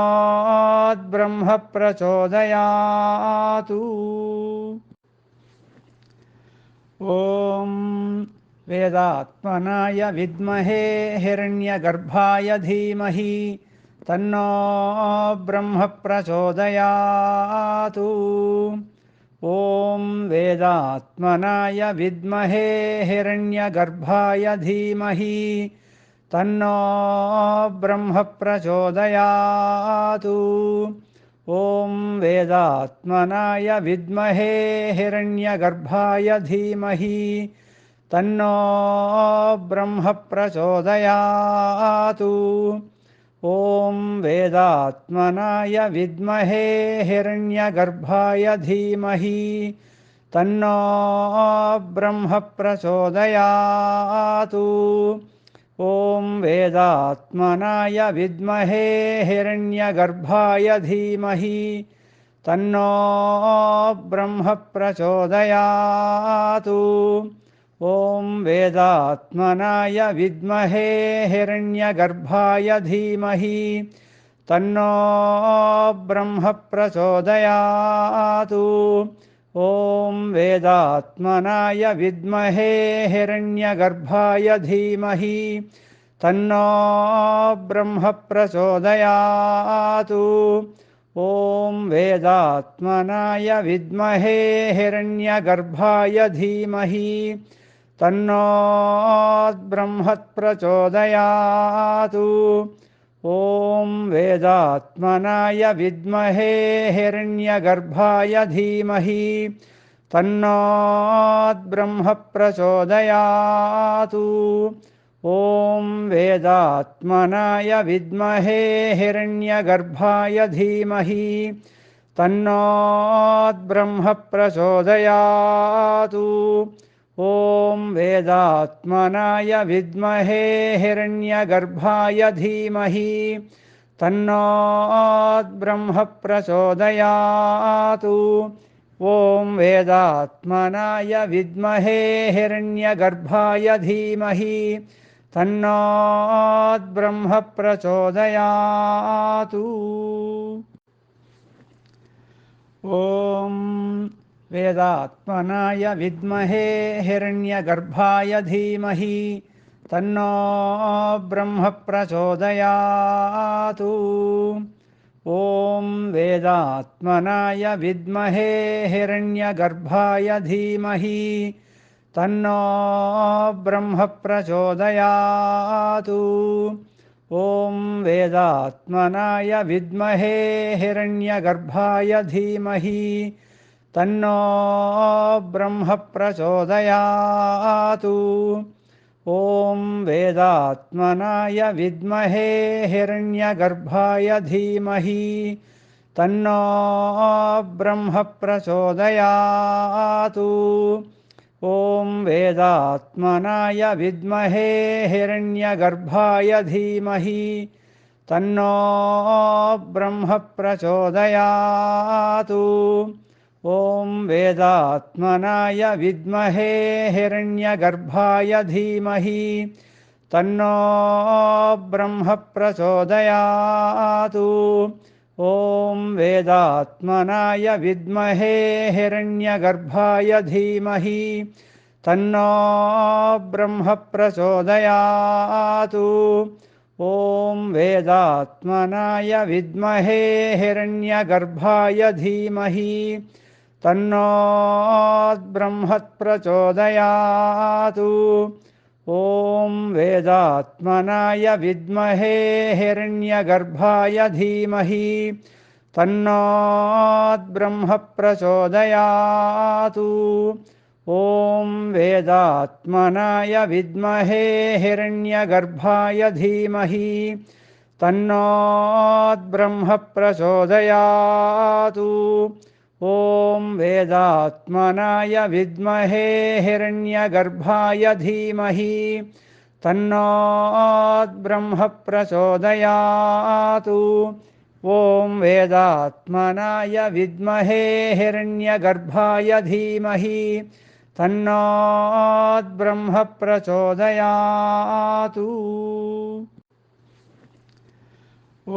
B: ब्रह्म प्रचोदयात्। ॐ वेदात्मनाय विद्महे हिरण्यगर्भाय धीमहि तन्नो ब्रह्म प्रचोदयात्। ॐ वेदात्मनाय विद्महे हिरण्यगर्भाय धीमहि तन्नो ब्रह्म प्रचोदयात्। ॐ वेदात्मनाय विद्महे हिरण्यगर्भाय धीमहि तन्नो ब्रह्म प्रचोदयात्। ॐ वेदात्मनाय विद्महे हिरण्यगर्भाय धीमहि तन्नो ब्रह्म प्रचोदयात्। ॐ वेदात्मनाय विद्महे हिरण्यगर्भाय धीमहि तन्नो ब्रह्म प्रचोदयात्। ॐ वेदात्मनाय विद्महे हिरण्यगर्भाय धीमहि तन्नो ब्रह्म प्रचोदयात्। ॐ वेदात्मनाय विद्महे हिरण्यगर्भाय धीमहि तन्नो ब्रह्म प्रचोदयात्। ॐ वेदात्मनाय विद्महे हिरण्यगर्भाय धीमहि तन्नो ब्रह्म प्रचोदयात्। ॐ वेदात्मनाय विद्महे हिरण्यगर्भाय धीमहि तन्नो ब्रह्म प्रचोदयात्। ॐ वेदात्मनाय विद्महे हिरण्यगर्भाय धीमहि तन्नो ब्रह्म प्रचोदयात्। ॐ वेदात्मनाय विद्महे हिरण्यगर्भाय धीमहि तन्नो ब्रह्म प्रचोदयात्। ॐ वेदात्मनाय विद्महे हिरण्यगर्भाय धीमहि तन्नोद्ब्रह्म प्रचोदयातु। ॐ वेदात्मनाय विद्महे हिरण्यगर्भाय धीमहि तन्नो ब्रह्म प्रचोदयातु। ॐ वेदात्मनाय विद्महे हिरण्यगर्भाय धीमहि तन्नो ब्रह्म प्रचोदयातु। ॐ वेदात्मनाय विद्महे हिरण्यगर्भाय धीमहि तन्नो ब्रह्म प्रचोदयातु। ॐ वेदात्मनाय विद्महे हिरण्यगर्भाय धीमहि तन्नो ब्रह्म प्रचोदयातु। ॐ वेदात्मनाय विद्महे हिरण्यगर्भाय धीमहि तन्नो ब्रह्म प्रचोदयातु। ॐ वेदात्मनाय विद्महे हिरण्यगर्भाय धीमहि तन्नो ब्रह्म प्रचोदयातु। ॐ वेदात्मनाय विद्महे हिरण्यगर्भाय धीमहि तन्नो ब्रह्म प्रचोदयातु। ॐ वेदात्मनाय विद्महे हिरण्यगर्भाय धीमहि तन्नो ब्रह्म प्रचोदयातु। ॐ वेदात्मनाय विद्महे हिरण्यगर्भाय धीमहि तन्नो ब्रह्म प्रचोदयातु। ॐ वेदात्मनाय विद्महे हिरण्यगर्भाय धीमहि तन्नो ब्रह्म प्रचोदयातु। ॐ वेदात्मनाय विद्महे हिरण्यगर्भाय धीमहि तन्नो ब्रह्म प्रचोदयातु। ॐ वेदात्मनाय विद्महे हिरण्यगर्भाय धीमहि तन्नो ब्रह्म प्रचोदयातु।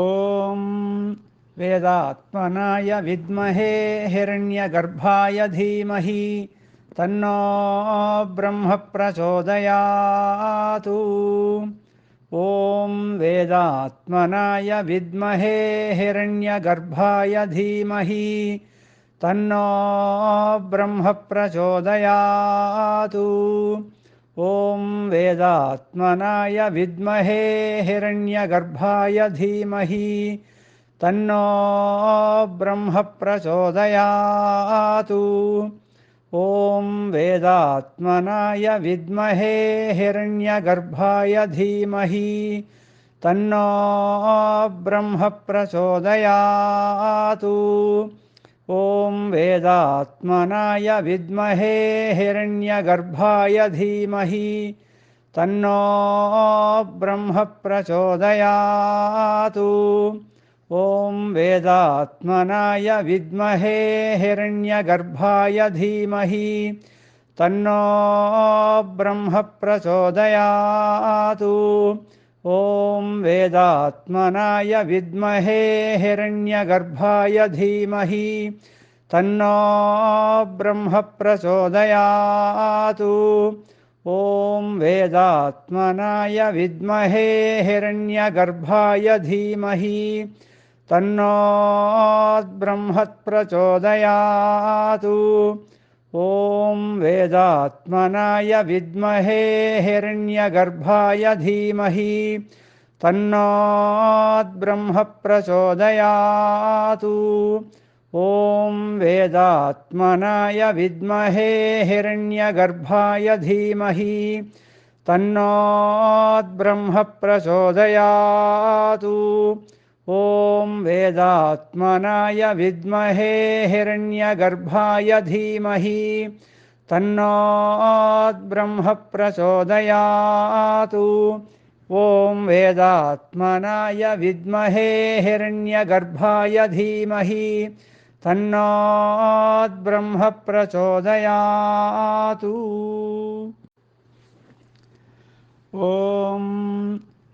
B: ॐ वेदात्मनाय विद्महे हिरण्यगर्भाय धीमहि तन्नो ब्रह्म प्रचोदयातु। ॐ वेदात्मनाय विद्महे हिरण्यगर्भाय धीमहि तन्नो ब्रह्म प्रचोदयातु। ॐ वेदात्मनाय विद्महे हिरण्यगर्भाय धीमहि तन्नो ब्रह्म प्रचोदयातु। ॐ वेदात्मनाय विद्महे हिरण्यगर्भाय धीमहि तन्नो ब्रह्म प्रचोदयातु। ॐ वेदात्मनाय विद्महे हिरण्यगर्भाय धीमहि तन्नो ब्रह्म प्रचोदयातु। ॐ वेदात्मनाय विद्महे हिरण्यगर्भाय धीमहि तन्नो ब्रह्म प्रचोदयातु। ॐ वेदात्मनाय विद्महे हिरण्यगर्भाय धीमहि तन्नो ब्रह्म प्रचोदयातु। ॐ वेदात्मनाय विद्महे हिरण्यगर्भाय धीमहि तन्नो ब्रह्म प्रचोदयातु। ॐ वेदात्मनाय विद्महे हिरण्यगर्भाय धीमहि तन्नो ब्रह्म प्रचोदयातु। ॐ वेदात्मनाय विद्महे हिरण्यगर्भाय धीमहि तन्नो ब्रह्म प्रचोदयातु। ॐ वेदात्मनाय विद्महे हिरण्यगर्भाय धीमहि तन्नो ब्रह्म प्रचोदयातु। ॐ वेदात्मनाय विद्महे हिरण्यगर्भाय धीमहि तन्नो ब्रह्म प्रचोदयातु। ॐ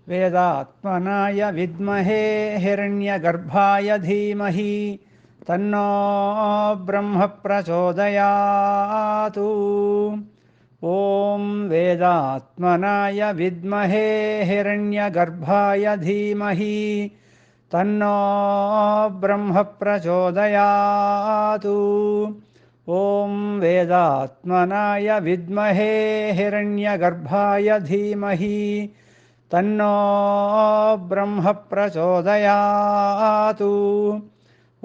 B: वेदात्मनाय विद्महे हिरण्यगर्भाय धीमहि तन्नो ब्रह्म प्रचोदयात्। ॐ वेदात्मनाय विद्महे हिरण्यगर्भाय धीमहि तन्नो ब्रह्म प्रचोदयात्। ॐ वेदात्मनाय विद्महे हिरण्यगर्भाय धीमहि तन्नो ब्रह्म प्रचोदयात्।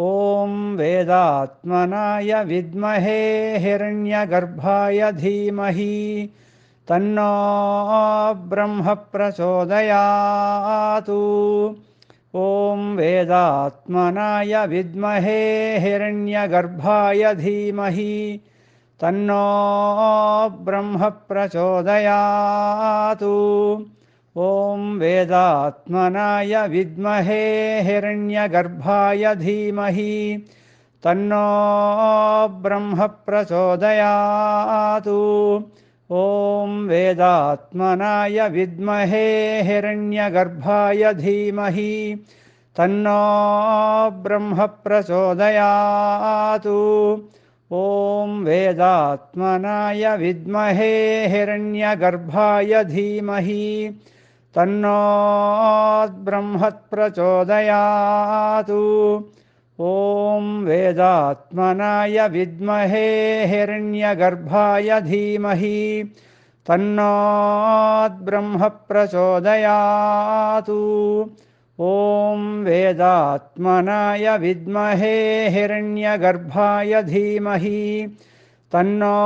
B: ॐ वेदात्मनाय विद्महे हिरण्यगर्भाय धीमहि तन्नो ब्रह्म प्रचोदयात्। ॐ वेदात्मनाय विद्महे हिरण्यगर्भाय धीमहि तन्नो ब्रह्म प्रचोदयात्। ॐ वेदात्मनाय विद्महे हिरण्यगर्भाय धीमहि तन्नो ब्रह्म प्रचोदयात्। ॐ वेदात्मनाय विद्महे हिरण्यगर्भाय धीमहि तन्नो ब्रह्म प्रचोदयात्। ॐ वेदात्मनाय विद्महे हिरण्यगर्भाय धीमहि तन्नो ब्रह्म प्रचोदयात्। ॐ वेदात्मनाय विद्महे हिरण्यगर्भाय धीमहि तन्नो ब्रह्म प्रचोदयात्। ॐ वेदात्मनाय विद्महे हिरण्यगर्भाय धीमहि तन्नो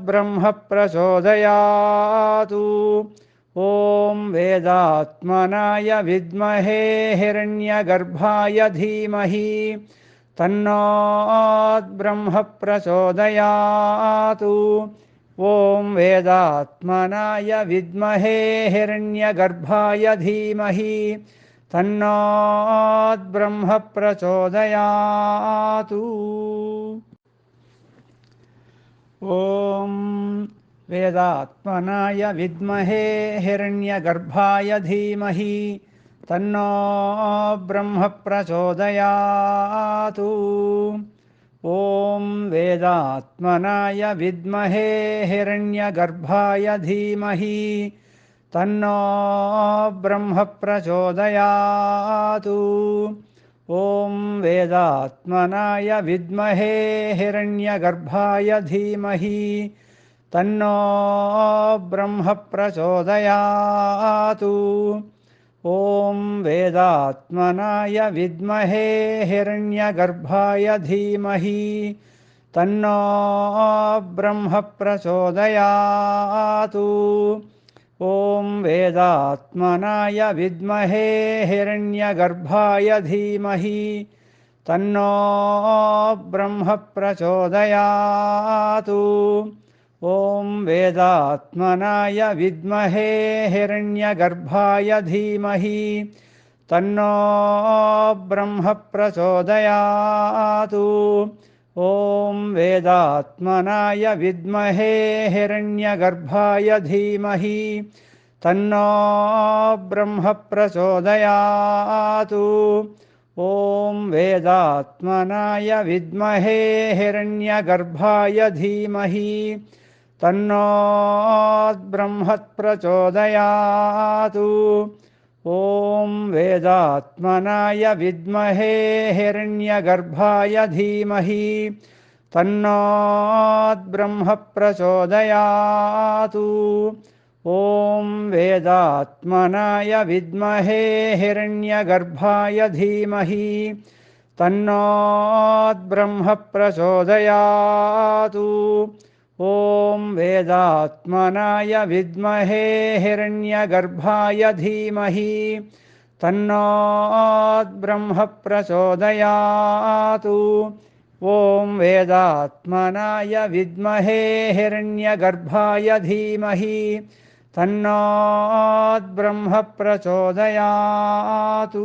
B: ब्रह्म प्रचोदयात्। ॐ वेदात्मनाय विद्महे हिरण्यगर्भाय धीमहि तन्नो ब्रह्म प्रचोदयात्। ॐ वेदात्मनाय विद्महे हिरण्यगर्भाय धीमहि तन्नो ब्रह्म प्रचोदयात्। ॐ वेदात्मनाय विद्महे हिरण्यगर्भाय धीमहि तन्नो ब्रह्म प्रचोदयात्। ॐ वेदात्मनाय विद्महे हिरण्यगर्भाय धीमहि तन्नो ब्रह्म प्रचोदयात्। ॐ वेदात्मनाय विद्महे हिरण्यगर्भाय धीमहि तन्नो ब्रह्म प्रचोदयात्। ॐ वेदात्मनाय विद्महे हिरण्यगर्भाय धीमहि तन्नो ब्रह्म प्रचोदयात्। ॐ वेदात्मनाय विद्महे हिरण्यगर्भाय धीमहि तन्नो ब्रह्म प्रचोदयात्। ॐ वेदात्मनाय विद्महे हिरण्यगर्भाय धीमहि तन्नो ब्रह्म प्रचोदयात्। ॐ वेदात्मनाय विद्महे हिरण्यगर्भाय धीमहि तन्नो ब्रह्म प्रचोदयात्। ॐ वेदात्मनाय विद्महे हिरण्यगर्भाय धीमहि तन्नो ब्रह्म प्रचोदयात्। ॐ वेदात्मनाय विद्महे हिरण्यगर्भाय धीमहि तन्नो ब्रह्म प्रचोदयात्। ॐ वेदात्मनाय विद्महे हिरण्यगर्भाय धीमहि तन्नो ब्रह्म प्रचोदयात्। ॐ वेदात्मनाय विद्महे हिरण्यगर्भाय धीमहि तन्नो ब्रह्म प्रचोदयात्। ॐ वेदात्मनाय विद्महे हिरण्यगर्भाय धीमहि तन्नो ब्रह्म प्रचोदयात्।